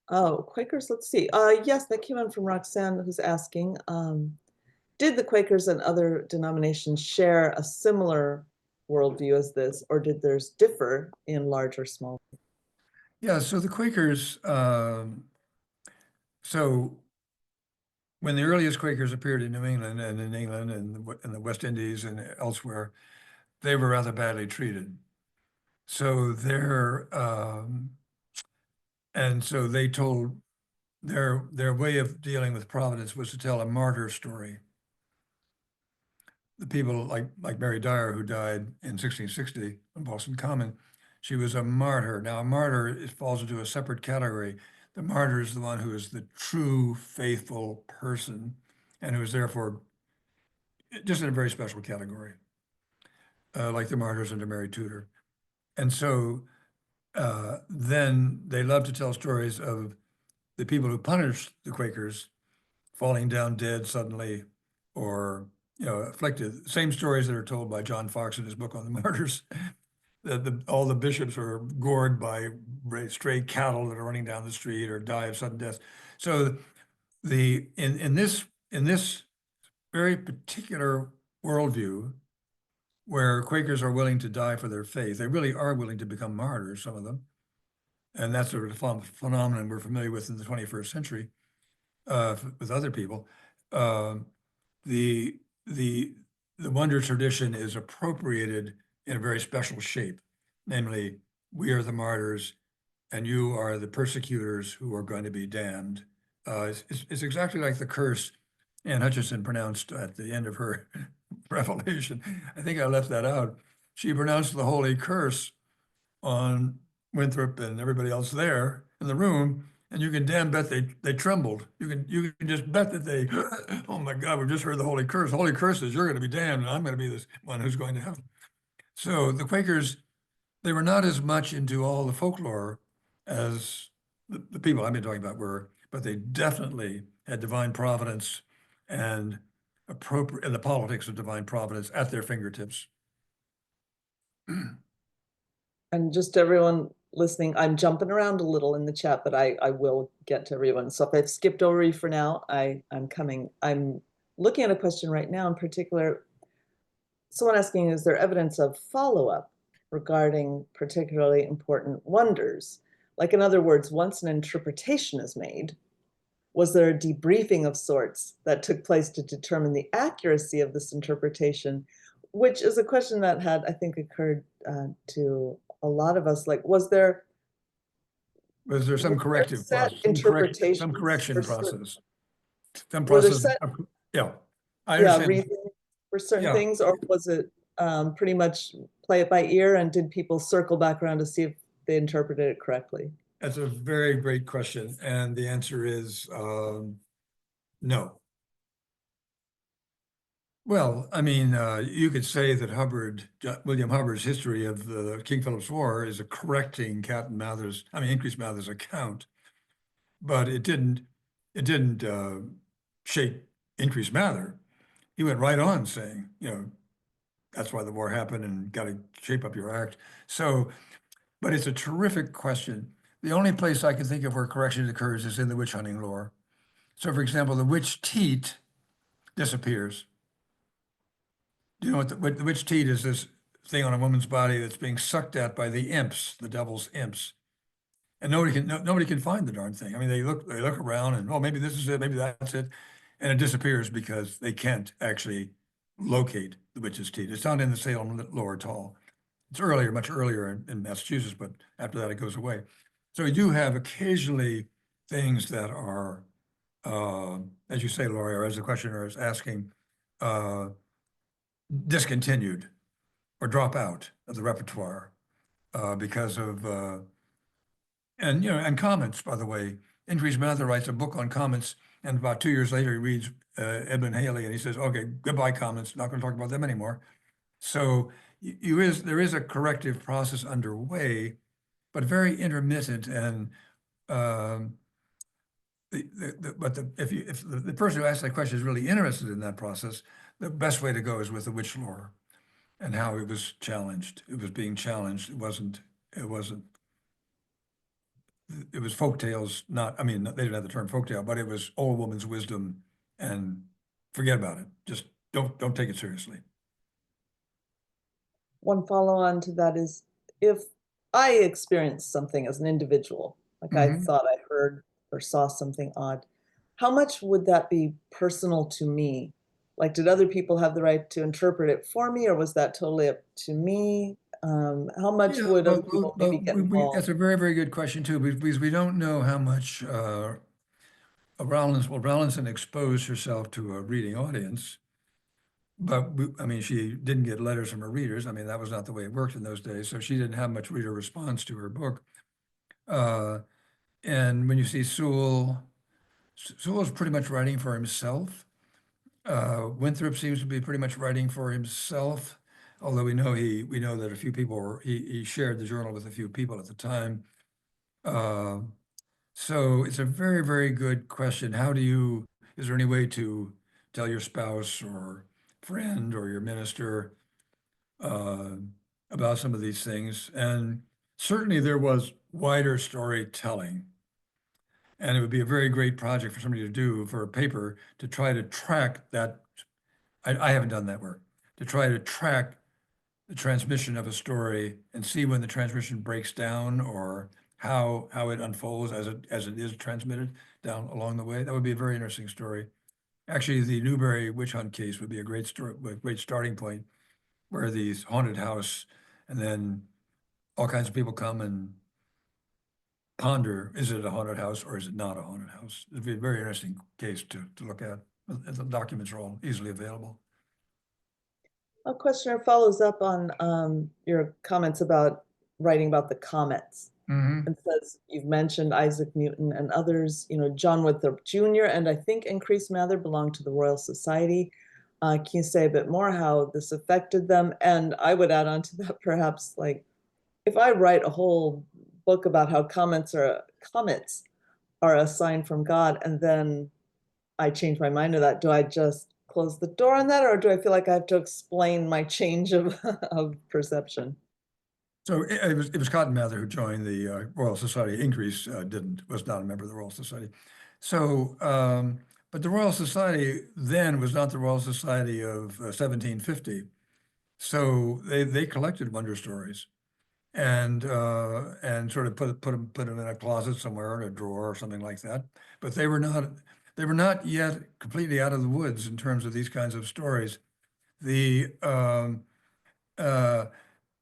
Oh, Quakers, let's see. Yes, that came in from Roxanne, who's asking, did the Quakers and other denominations share a similar worldview as this, or did theirs differ in large or small? Yeah, so the Quakers, So when the earliest Quakers appeared in New England and in England and in the West Indies and elsewhere, they were rather badly treated. So so they told their way of dealing with Providence was to tell a martyr story. The people like Mary Dyer, who died in 1660 on Boston Common, she was a martyr. Now, a martyr, it falls into a separate category. The martyr is the one who is the true faithful person and who is therefore just in a very special category, like the martyrs under Mary Tudor. And so then they love to tell stories of the people who punished the Quakers falling down dead suddenly or afflicted. Same stories that are told by John Fox in his book on the martyrs. All the bishops are gored by stray cattle that are running down the street or die of sudden death. So in this very particular worldview, where Quakers are willing to die for their faith, they really are willing to become martyrs, some of them. And that's sort of a phenomenon we're familiar with in the 21st century with other people. Um, the the the wonder tradition is appropriated in a very special shape, namely, we are the martyrs, and you are the persecutors who are going to be damned. It's exactly like the curse Anne Hutchinson pronounced at the end of her revelation. I think I left that out. She pronounced the holy curse on Winthrop and everybody else there in the room, and you can damn bet they trembled. You can just bet that they, oh my God, we've just heard the holy curse. The holy curse is you're going to be damned, and I'm going to be this one who's going to heaven. So the Quakers, they were not as much into all the folklore as the people I've been talking about were, but they definitely had divine providence and appropriate and the politics of divine providence at their fingertips. And just everyone listening, I'm jumping around a little in the chat, but I will get to everyone. So if I've skipped over you for now, I'm coming. I'm looking at a question right now in particular. Someone asking, is there evidence of follow-up regarding particularly important wonders? Like, in other words, once an interpretation is made, was there a debriefing of sorts that took place to determine the accuracy of this interpretation? Which is a question that had, I think, occurred to a lot of us. Like, Was there were some there corrective set process, some interpretations correction for certain, process, some were there process? set, Yeah, I yeah, understand. reasoning for certain Yeah, things, or was it pretty much play it by ear, and did people circle back around to see if they interpreted it correctly? that's a very great question, and the answer is no. Well, I mean, you could say that William Hubbard's history of the King Philip's War is a correcting Increase Mather's account, but it didn't shake Increase Mather. He went right on saying, that's why the war happened and got to shape up your act. So, but it's a terrific question. The only place I can think of where correction occurs is in the witch hunting lore. So, for example, the witch teat disappears. Do you know what the witch teat is? This thing on a woman's body that's being sucked at by the imps, the devil's imps, and nobody can find the darn thing. I mean, they look around and maybe this is it, maybe that's it, and it disappears because they can't actually locate the witch's teat. It's not in the Salem lore at all. It's earlier, much earlier in Massachusetts, but after that it goes away. So we do have occasionally things that are, as you say, Laurie, or as the questioner is asking, uh, discontinued or drop out of the repertoire because of, and comments, by the way. Increase Mather writes a book on comments, and about 2 years later he reads Edmund Haley, and he says, "Okay, goodbye comments. Not going to talk about them anymore." So there is a corrective process underway, but very intermittent. And um, if the person who asked that question is really interested in that process, the best way to go is with the witch lore and how it was challenged. It was being challenged. It wasn't. It was folk tales. Not. I mean, they didn't have the term folk tale, but it was old woman's wisdom, and forget about it. Just don't take it seriously. One follow-on to that is, if I experienced something as an individual, like I Hmm. thought I heard or saw something odd, how much would that be personal to me? Like, did other people have the right to interpret it for me, or was that totally up to me? How much Yeah, would other people maybe get that's involved? a very, very good question too, because we don't know how much Rawlinson exposed herself to a reading audience, but I mean, she didn't get letters from her readers. I mean, that was not the way it worked in those days, so she didn't have much reader response to her book. Uh, and when you see Sewell is pretty much writing for himself. Winthrop seems to be pretty much writing for himself, although we know that a few people he shared the journal with a few people at the time. Uh, so it's a very, very good question. Is there any way to tell your spouse or friend or your minister uh, about some of these things? And certainly there was wider storytelling. And it would be a very great project for somebody to do for a paper to try to track that. I haven't done that work, to try to track the transmission of a story and see when the transmission breaks down or how it unfolds as it is transmitted down along the way. That would be a very interesting story. Actually, the Newberry witch hunt case would be a great story, a great starting point where these haunted house and then all kinds of people come and ponder, is it a haunted house or is it not a haunted house? It'd be a very interesting case to look at. The documents are all easily available. A questioner follows up on your comments about writing about the comets Hmm. and says you've mentioned Isaac Newton and others, John Winthrop Jr. and I think Increase Mather belonged to the Royal Society. Can you say a bit more how this affected them? And I would add on to that perhaps like if I write a whole book about how comets are a sign from God and then I change my mind to that, do I just close the door on that, or do I feel like I have to explain my change of of perception? So it was Cotton Mather who joined the Royal Society. Increase was not a member of the Royal Society. So, but the Royal Society then was not the Royal Society of 1750. So they collected wonder stories and sort of put them in a closet somewhere in a drawer or something like that. But they were not yet completely out of the woods in terms of these kinds of stories. The uh,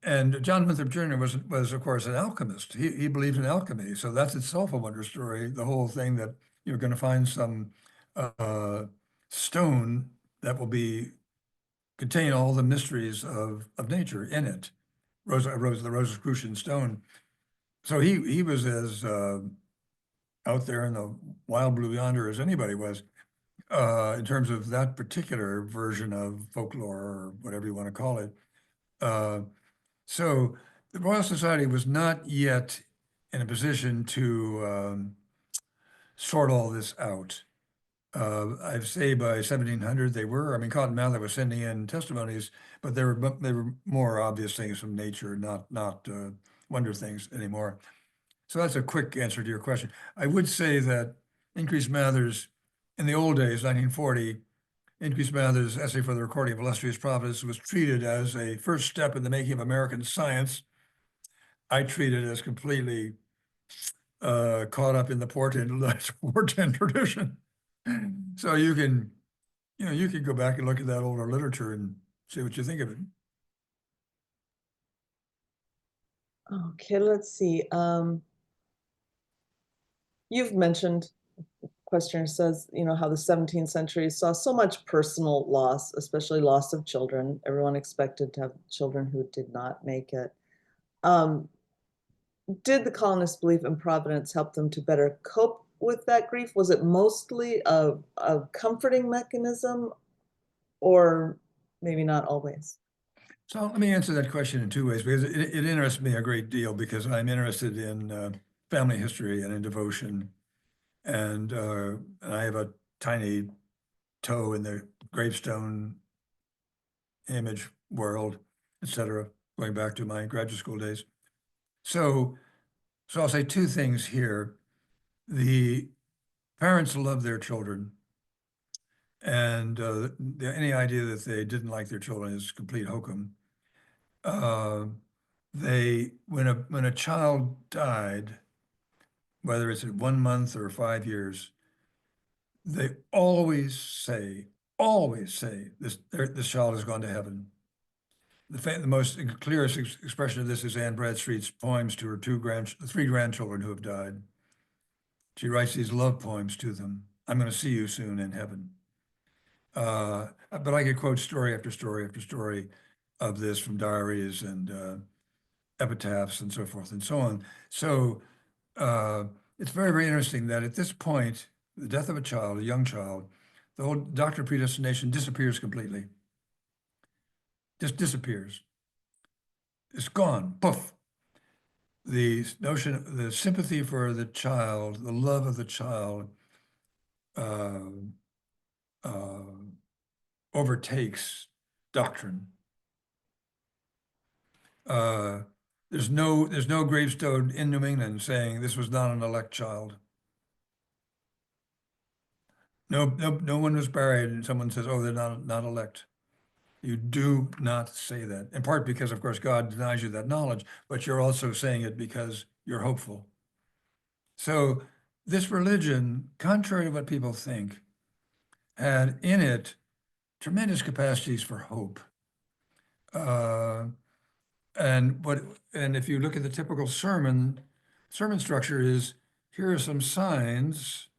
and John Winthrop Jr. was of course an alchemist. He believed in alchemy, so that's itself a wonder story. The whole thing that you're going to find some uh, stone that will be contain all the mysteries of nature in it. The Rosicrucian stone. So he was as out there in the wild blue yonder as anybody was in terms of that particular version of folklore or whatever you want to call it. Uh, so the Royal Society was not yet in a position to sort all this out. I'd say by 1700 they were. I mean, Cotton Mather was sending in testimonies, but they were more obvious things from nature, not wonder things anymore. So that's a quick answer to your question. I would say that Increase Mather's, in the old days, 1940, Increase Mather's essay for the recording of illustrious prophets was treated as a first step in the making of American science. I treat it as completely caught up in the portent tradition. So you can go back and look at that older literature and see what you think of it. Okay, let's see. You've mentioned, questioner says, how the 17th century saw so much personal loss, especially loss of children. Everyone expected to have children who did not make it. Um, did the colonists believe in Providence help them to better cope with that grief? Was it mostly a comforting mechanism or maybe not always? So let me answer that question in two ways because it interests me a great deal because I'm interested in family history and in devotion, and I have a tiny toe in the gravestone image world, etc., going back to my graduate school days. So, so I'll say two things here. The parents love their children, and any idea that they didn't like their children is complete hokum. Uh, when a child died, whether it's at 1 month or 5 years, they always say this child has gone to heaven. The most clearest expression of this is Anne Bradstreet's poems to her three grandchildren who have died. She writes these love poems to them. I'm going to see you soon in heaven. But I could quote story after story after story of this from diaries and epitaphs and so forth and so on. So uh, it's very, very interesting that at this point, the death of a child, a young child, the whole doctrine of predestination disappears completely. Just disappears. It's gone. Poof. The notion, the sympathy for the child, the love of the child, uh, uh, overtakes doctrine. Uh, there's no gravestone in New England saying this was not an elect child. No one was buried and someone says, oh, they're not elect. You do not say that, in part because, of course, God denies you that knowledge, but you're also saying it because you're hopeful. So this religion, contrary to what people think, had in it tremendous capacities for hope. Uh, and what and if you look at the typical sermon structure is here are some signs.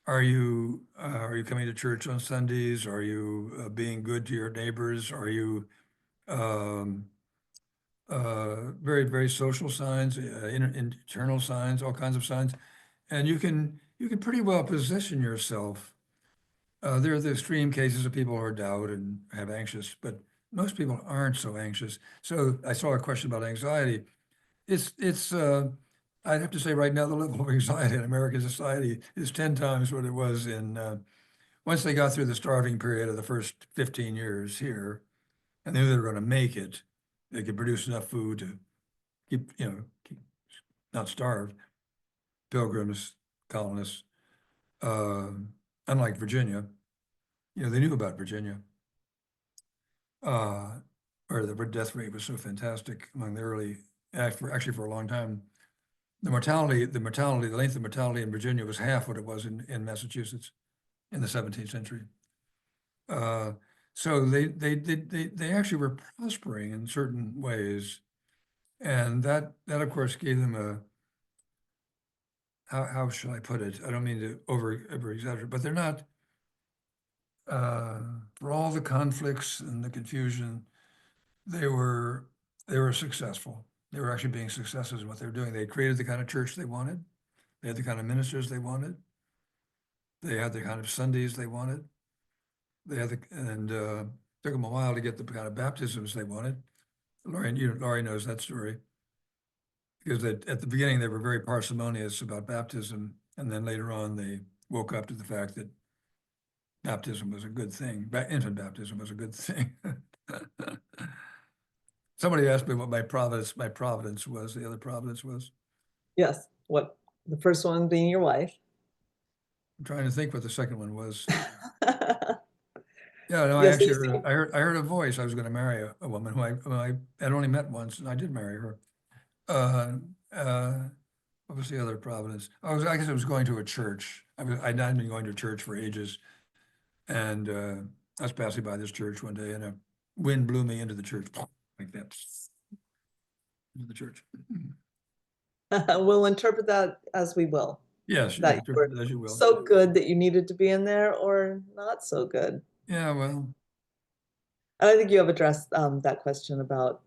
Are you coming to church on Sundays? Are you being good to your neighbors? Are you um, very, very social signs, internal signs, all kinds of signs, and you can pretty well position yourself. There are the extreme cases of people who are doubt and have anxious, but most people aren't so anxious. So I saw a question about anxiety. It's I'd have to say right now the level of anxiety in American society is 10 times what it was in once they got through the starving period of the first 15 years here and they knew they were going to make it, they could produce enough food to keep not starve pilgrims, colonists. Uh, Unlike Virginia, they knew about Virginia, uh, where the death rate was so fantastic among the early, actually for a long time. The length of mortality in Virginia was half what it was in Massachusetts in the 17th century. Uh, so they actually were prospering in certain ways, and that of course gave them a how should I put it? I don't mean to over exaggerate, but they're not for all the conflicts and the confusion, they were they were successful. They were actually being successes in what they were doing. They created the kind of church they wanted. They had the kind of ministers they wanted. They had the kind of Sundays they wanted. They had and took them a while to get the kind of baptisms they wanted. Laurie knows that story because at the beginning they were very parsimonious about baptism, and then later on they woke up to the fact that baptism was a good thing. Infant baptism was a good thing. Somebody asked me what my providence was. The other providence was. Yes. What the first one being your wife. I'm trying to think what the second one was. Yeah, no, I Yes, actually these heard, I heard, I heard a voice. I was going to marry a woman who I had only met once, and I did marry her. Uh, uh, what was the other providence? I guess I was going to a church. I'd not been going to church for ages, and I was passing by this church one day, and a wind blew me into the church, like that, into the church. we'll interpret that as we will. Yes, That you were interpret it as you will. so good that you needed to be in there, or not so good. Yeah, well, And I think you have addressed that question about,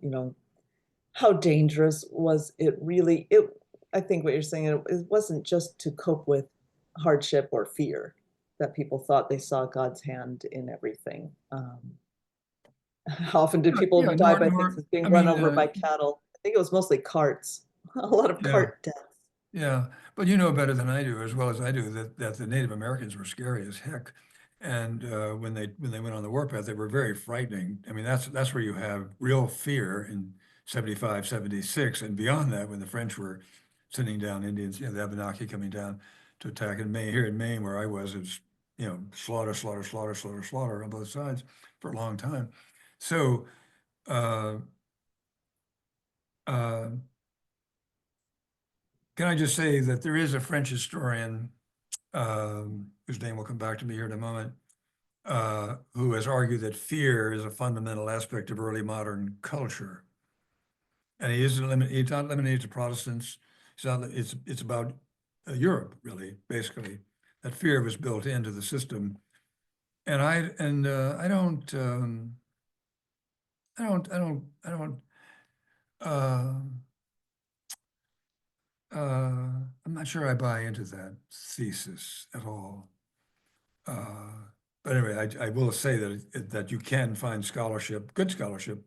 how dangerous was it really? I think what you're saying, it wasn't just to cope with hardship or fear that people thought they saw God's hand in everything. How often did yeah, people yeah, die by things nor, as being I run mean, over by cattle? I think it was mostly carts, a lot of yeah. cart deaths. Yeah, but you know better than I do, as well as I do, that the Native Americans were scary as heck. And when they went on the warpath, they were very frightening. I mean, that's where you have real fear in 75, 76, and beyond that, when the French were sending down Indians, the Abenaki coming down to attack in Maine. Here in Maine, where I was, it was slaughter, slaughter, slaughter, slaughter, slaughter on both sides for a long time. So. Uh, uh, can I just say that there is a French historian whose name will come back to me here in a moment, who has argued that fear is a fundamental aspect of early modern culture. And he's not limited to Protestants. It's about Europe, really, basically. That fear was built into the system. And I don't, uh, I'm not sure I buy into that thesis at all. Uh, but anyway, I will say that you can find scholarship, good scholarship,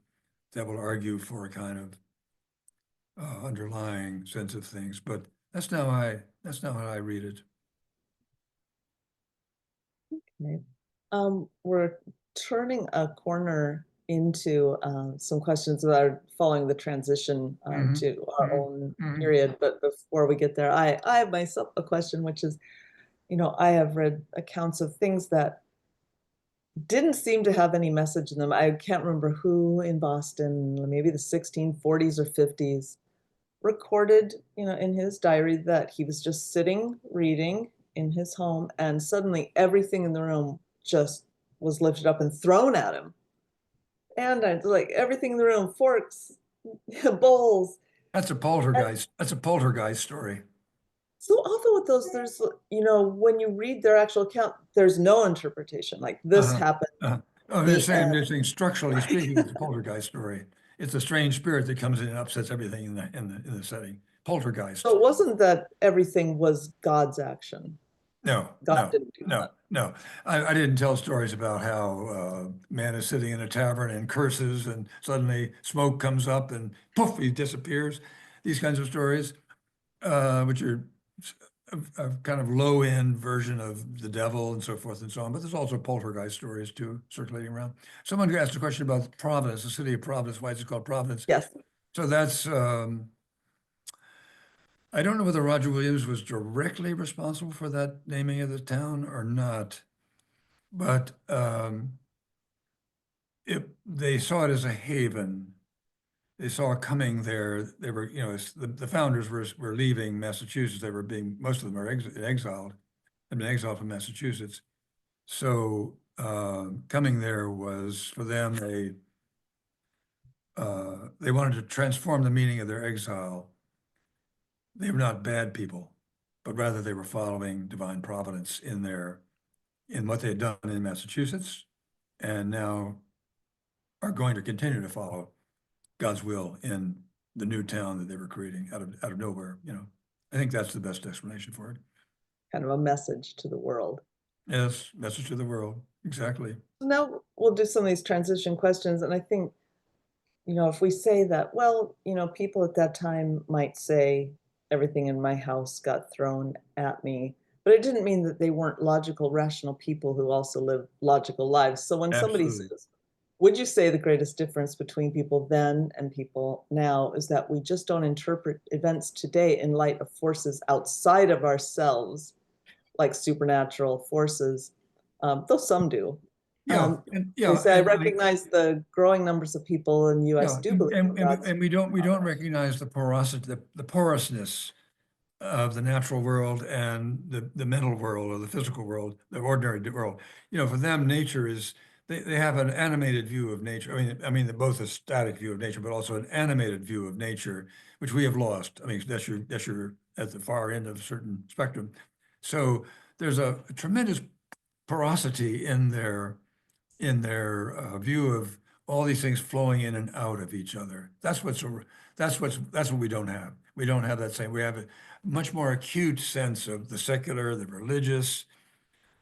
that will argue for a kind of underlying sense of things. But that's not how I read it. Okay. We're turning a corner into some questions that are following the transition Hmm. to our Hmm. own Hmm. period. But before we get there, I have myself a question, which is, I have read accounts of things that didn't seem to have any message in them. I can't remember who in Boston, maybe the 1640s or 50s, recorded, in his diary that he was just sitting reading in his home, and suddenly everything in the room just was lifted up and thrown at him. And I like everything in the room, forks, bowls. That's a And poltergeist. That's a poltergeist story. so often with those, there's, when you read their actual account, there's no interpretation. Like this Uh-huh. happened, Uh-huh. Oh, the end. they're saying structurally speaking, Right. it's a poltergeist story. It's a strange spirit that comes in and upsets everything in the setting. Poltergeist. So it wasn't that everything was God's action. No, God no, didn't do no, that. no. I didn't tell stories about how man is sitting in a tavern and curses and suddenly smoke comes up and poof, he disappears. These kinds of stories, which are a kind of low end version of the devil and so forth and so on. But there's also poltergeist stories too circulating around. Someone who asked a question about Providence, the city of Providence, why is it called Providence? Yes. So that's I don't know whether Roger Williams was directly responsible for that naming of the town or not, but they saw it as a haven. They saw it coming there. They were, the founders were leaving Massachusetts. Most of them are exiled, had been exiled from Massachusetts. So coming there was for them they wanted to transform the meaning of their exile. They were not bad people, but rather they were following divine providence in what they had done in Massachusetts, and now are going to continue to follow God's will in the new town that they were creating out of nowhere. I think that's the best explanation for it. Kind of a message to the world. Yes, message to the world. Exactly. Now we'll do some of these transition questions. And I think, if we say that, well, people at that time might say everything in my house got thrown at me, but it didn't mean that they weren't logical, rational people who also live logical lives. So when somebody Absolutely. says, would you say the greatest difference between people then and people now is that we just don't interpret events today in light of forces outside of ourselves, like supernatural forces, though some do. Yeah, Um, and they yeah, say, I and recognize the growing numbers of people in the US yeah, do believe in God's. and we don't recognize the porosity, the porousness of the natural world and the mental world or the physical world, the ordinary world. For them, nature is they have an animated view of nature. I mean, both a static view of nature, but also an animated view of nature, which we have lost. I mean, that's your at the far end of a certain spectrum. So there's a tremendous porosity in their view of all these things flowing in and out of each other. That's what we don't have. We don't have that same. We have a much more acute sense of the secular, the religious,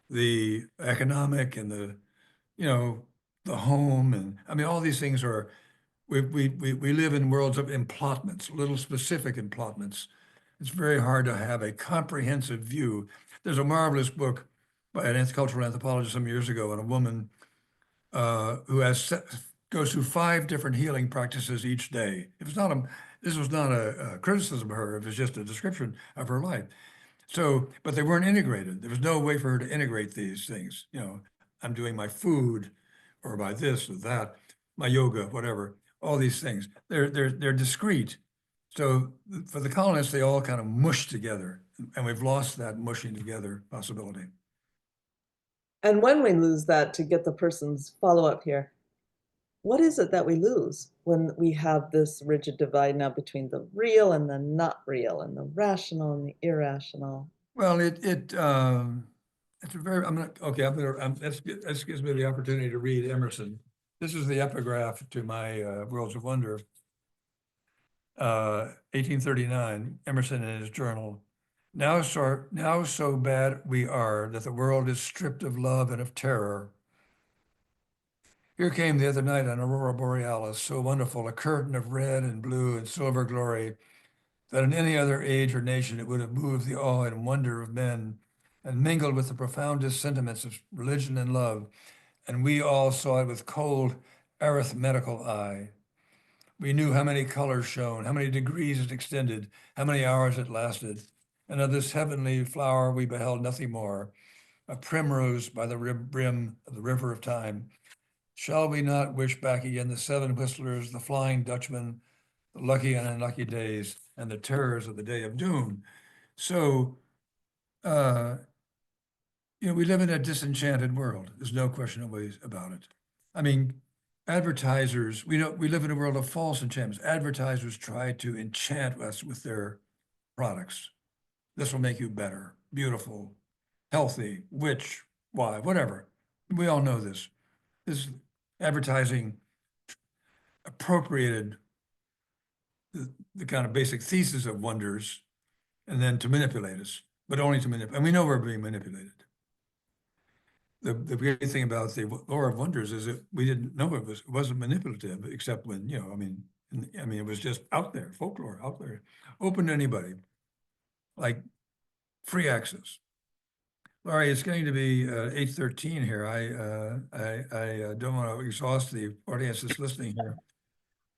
the economic, and you know the home, and I mean all these things are. We live in worlds of implotments, little specific implotments. It's very hard to have a comprehensive view. There's a marvelous book by an cultural anthropologist some years ago, and a woman who goes through 5 different healing practices each day. This was not a criticism of her. It was just a description of her life. So, but they weren't integrated. There was no way for her to integrate these things. I'm doing my food, or by this or that, my yoga, whatever. All these things. They're discrete. So for the colonists, they all kind of mushed together. And we've lost that mushing together possibility. And when we lose that, to get the person's follow-up here, what is it that we lose when we have this rigid divide now between the real and the not real, and the rational and the irrational? Well, it's a very, this gives me the opportunity to read Emerson. This is the epigraph to my Worlds of Wonder. 1839, Emerson in his journal. Now so bad we are that the world is stripped of love and of terror. Here came the other night an aurora borealis, so wonderful, a curtain of red and blue and silver glory, that in any other age or nation it would have moved the awe and wonder of men and mingled with the profoundest sentiments of religion and love, and we all saw it with cold arithmetical eye. We knew how many colors shone, how many degrees it extended, how many hours it lasted, and of this heavenly flower we beheld nothing more, a primrose by the brim of the river of time. Shall we not wish back again the seven whistlers, the flying Dutchman, the lucky and unlucky days, and the terrors of the day of doom? So, uh, we live in a disenchanted world. There's no question about it. I mean, advertisers, we live in a world of false enchantments. Advertisers try to enchant us with their products. This will make you better, beautiful, healthy, witch, why, whatever. We all know this. This advertising appropriated the kind of basic thesis of wonders and then to manipulate us, but only to manipulate. And we know we're being manipulated. The great thing about the Law of Wonders is that we didn't know it wasn't manipulative, except when, it was just out there, folklore out there, open to anybody, like free access. Laurie, it's going to be 8:13 here. I don't want to exhaust the audience that's listening here.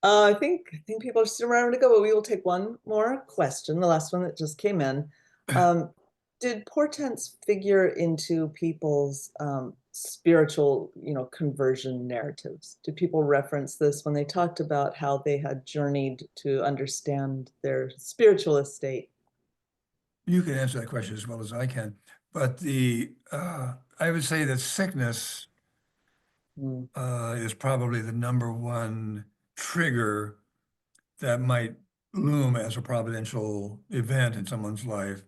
I think people are still around to go, but we will take one more question, the last one that just came in. Did portents figure into people's spiritual, conversion narratives? Did people reference this when they talked about how they had journeyed to understand their spiritual estate? You can answer that question as well as I can, but I would say that sickness Mm. is probably the number one trigger that might loom as a providential event in someone's life,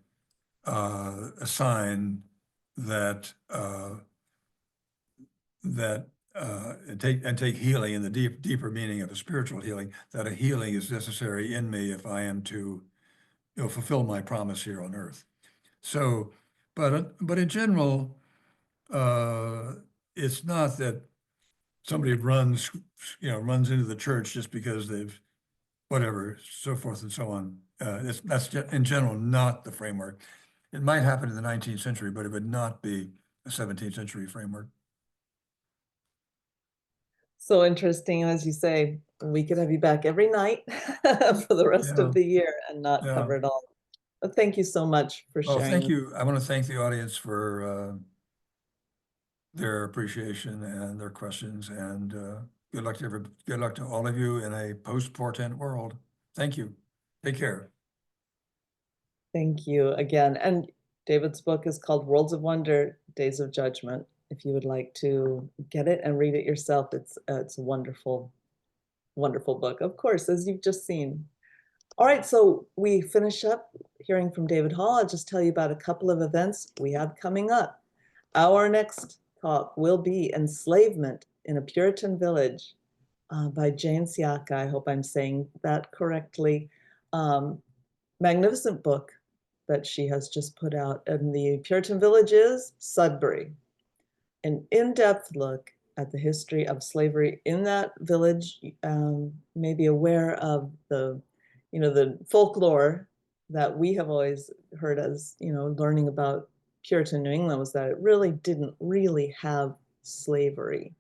a sign that take healing in the deeper meaning of a spiritual healing, that a healing is necessary in me if I am to, fulfill my promise here on earth. So, but in general, it's not that somebody runs into the church just because they've whatever, so forth and so on. That's in general not the framework. It might happen in the 19th century, but it would not be a 17th century framework. So interesting. And as you say, we could have you back every night for the rest Yeah, of the year and not yeah. cover it all. But thank you so much for Well, sharing thank this. you. I want to thank the audience for their appreciation and their questions, and good luck to all of you in a post-portent world. Thank you. Take care. Thank you again. And David's book is called Worlds of Wonder, Days of Judgment. If you would like to get it and read it yourself, it's a wonderful, wonderful book, of course, as you've just seen. All right, so we finish up hearing from David Hall. I'll just tell you about a couple of events we have coming up. Our next talk will be Enslavement in a Puritan Village by Jane Siaka. I hope I'm saying that correctly. Magnificent book that she has just put out. And the Puritan village is Sudbury. An in-depth look at the history of slavery in that village. May be aware of the folklore that we have always heard as, learning about Puritan New England was that it really didn't really have slavery.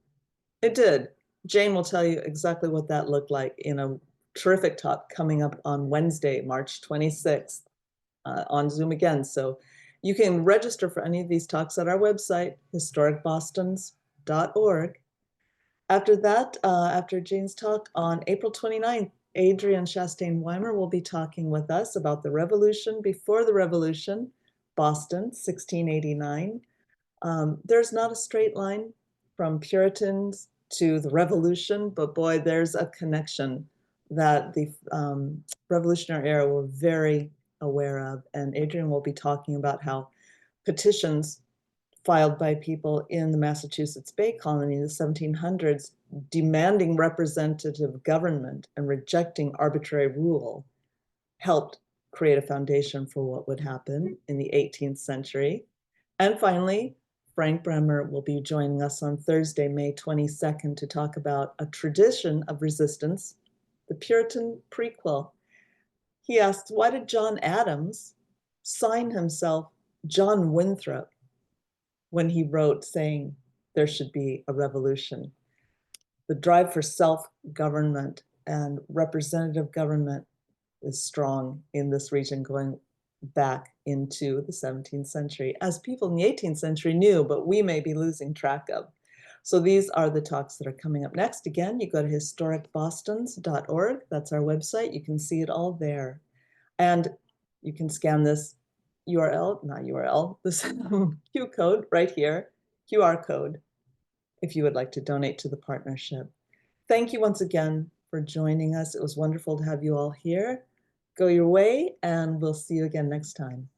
It did. Jane will tell you exactly what that looked like in a terrific talk coming up on Wednesday, March 26th, on Zoom again. So you can register for any of these talks at our website, historicbostons.org. After that, after Jane's talk on April 29th, Adrian Chastain Weimer will be talking with us about the Revolution before the Revolution, Boston, 1689. There's not a straight line from Puritans to the Revolution, but boy, there's a connection that the Revolutionary era were very aware of. And Adrian will be talking about how petitions filed by people in the Massachusetts Bay Colony in the 1700s demanding representative government and rejecting arbitrary rule helped create a foundation for what would happen in the 18th century. And finally, Frank Bremer will be joining us on Thursday, May 22nd, to talk about a tradition of resistance, the Puritan prequel. He asks, why did John Adams sign himself John Winthrop when he wrote saying there should be a revolution? The drive for self-government and representative government is strong in this region going back into the 17th century, as people in the 18th century knew, but we may be losing track of. So these are the talks that are coming up next. Again, you go to historicbostons.org. That's our website. You can see it all there. And you can scan this URL, not URL, this Q code right here, QR code, if you would like to donate to the partnership. Thank you once again for joining us. It was wonderful to have you all here. Go your way, and we'll see you again next time.